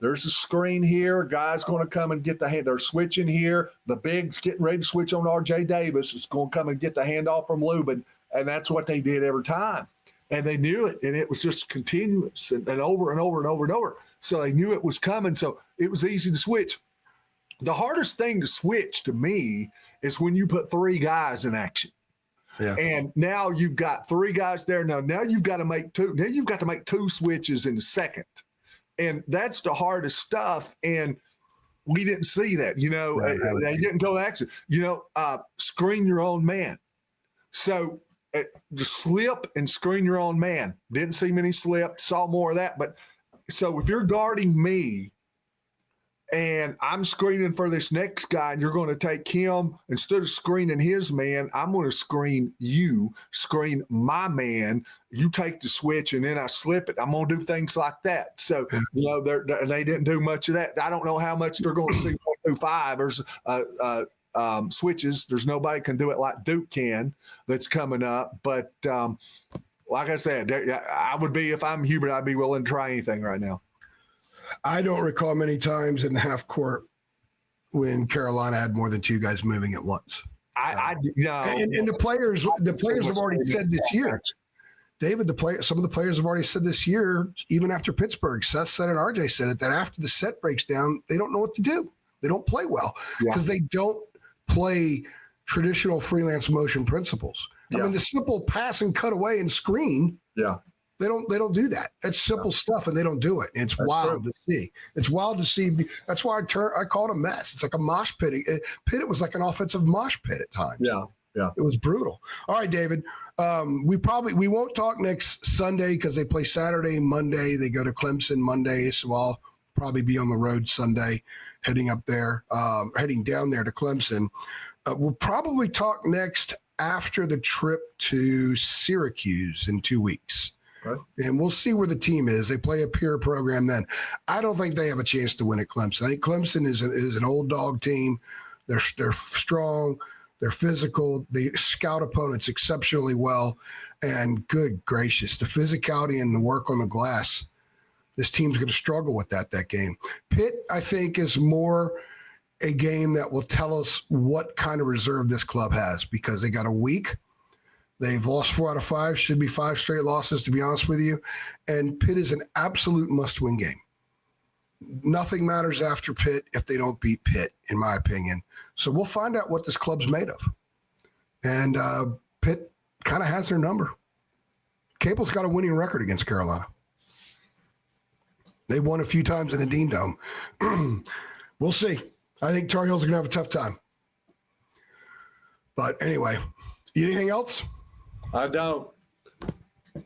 there's a screen here. Guy's going to come and get the hand. They're switching here. The big's getting ready to switch on R.J. Davis. It's going to come and get the handoff from Lubin. And that's what they did every time. And they knew it. And it was just continuous and over and over and over and over. So they knew it was coming. So it was easy to switch. The hardest thing to switch to me is when you put 3 guys in action. Yeah. And now you've got 3 guys there. Now you've got to make 2. Now you've got to make 2 switches in a second. And that's the hardest stuff. And we didn't see that, they didn't go action, screen your own man. So just slip and screen your own man. Didn't see many slip, saw more of that. But so if you're guarding me and I'm screening for this next guy and you're going to take him, instead of screening his man, I'm going to screen my man. You take the switch and then I slip it. I'm going to do things like that. So, they didn't do much of that. I don't know how much they're going to see 1-5 or switches. There's nobody can do it like Duke can that's coming up. But like I said, I would be, if I'm Hubert, I'd be willing to try anything right now. I don't recall many times in the half court when Carolina had more than 2 guys moving at once. And the players have already said this year. David, some of the players have already said this year, even after Pittsburgh, Seth said it, RJ said it, that after the set breaks down, they don't know what to do. They don't play well because they don't play traditional freelance motion principles. I mean, the simple pass and cut away and screen. Yeah. They don't do that. That's simple stuff, and they don't do it. And it's wild to see. It's wild to see. That's why I call it a mess. It's like a mosh pit. It was like an offensive mosh pit at times. Yeah. It was brutal. All right, David. We won't talk next Sunday because they play Saturday, Monday. They go to Clemson Monday, so I'll probably be on the road Sunday, heading down there to Clemson. We'll probably talk next after the trip to Syracuse in 2 weeks. Right. And we'll see where the team is. They play a peer program then. I don't think they have a chance to win at Clemson. I think Clemson is an old dog team. They're strong. They're physical. They scout opponents exceptionally well. And good gracious, the physicality and the work on the glass, this team's going to struggle with that game. Pitt, I think, is more a game that will tell us what kind of reserve this club has because they got a week. They've lost 4 out of 5, should be 5 straight losses, to be honest with you. And Pitt is an absolute must-win game. Nothing matters after Pitt if they don't beat Pitt, in my opinion. So we'll find out what this club's made of. And Pitt kind of has their number. Cable's got a winning record against Carolina. They've won a few times in the Dean Dome. We'll see. I think Tar Heels are going to have a tough time. But anyway, anything else? I don't.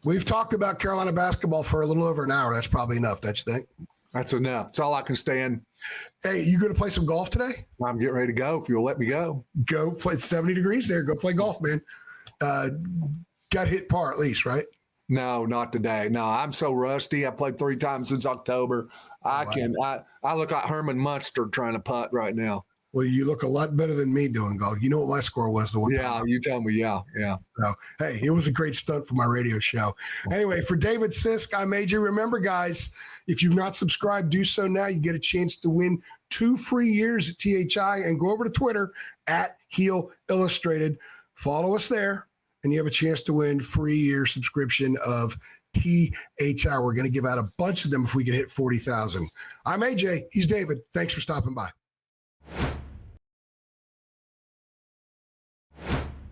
We've talked about Carolina basketball for a little over an hour. That's probably enough, don't you think? That's enough. It's all I can stand. Hey, you going to play some golf today? I'm getting ready to go if you'll let me go. Go play. It's 70 degrees there. Go play golf, man. Got hit par at least, right? No, not today. No, I'm so rusty. I played 3 times since October. I look like Herman Munster trying to putt right now. Well, you look a lot better than me doing golf. You know what my score was the one time. Yeah, you tell me. Yeah. So, hey, it was a great stunt for my radio show. Anyway, for David Sisk, I'm AJ. Remember, guys, if you've not subscribed, do so now. You get a chance to win 2 free years at THI, and go over to Twitter at Heel Illustrated. Follow us there, and you have a chance to win free year subscription of THI. We're going to give out a bunch of them if we can hit 40,000. I'm AJ. He's David. Thanks for stopping by.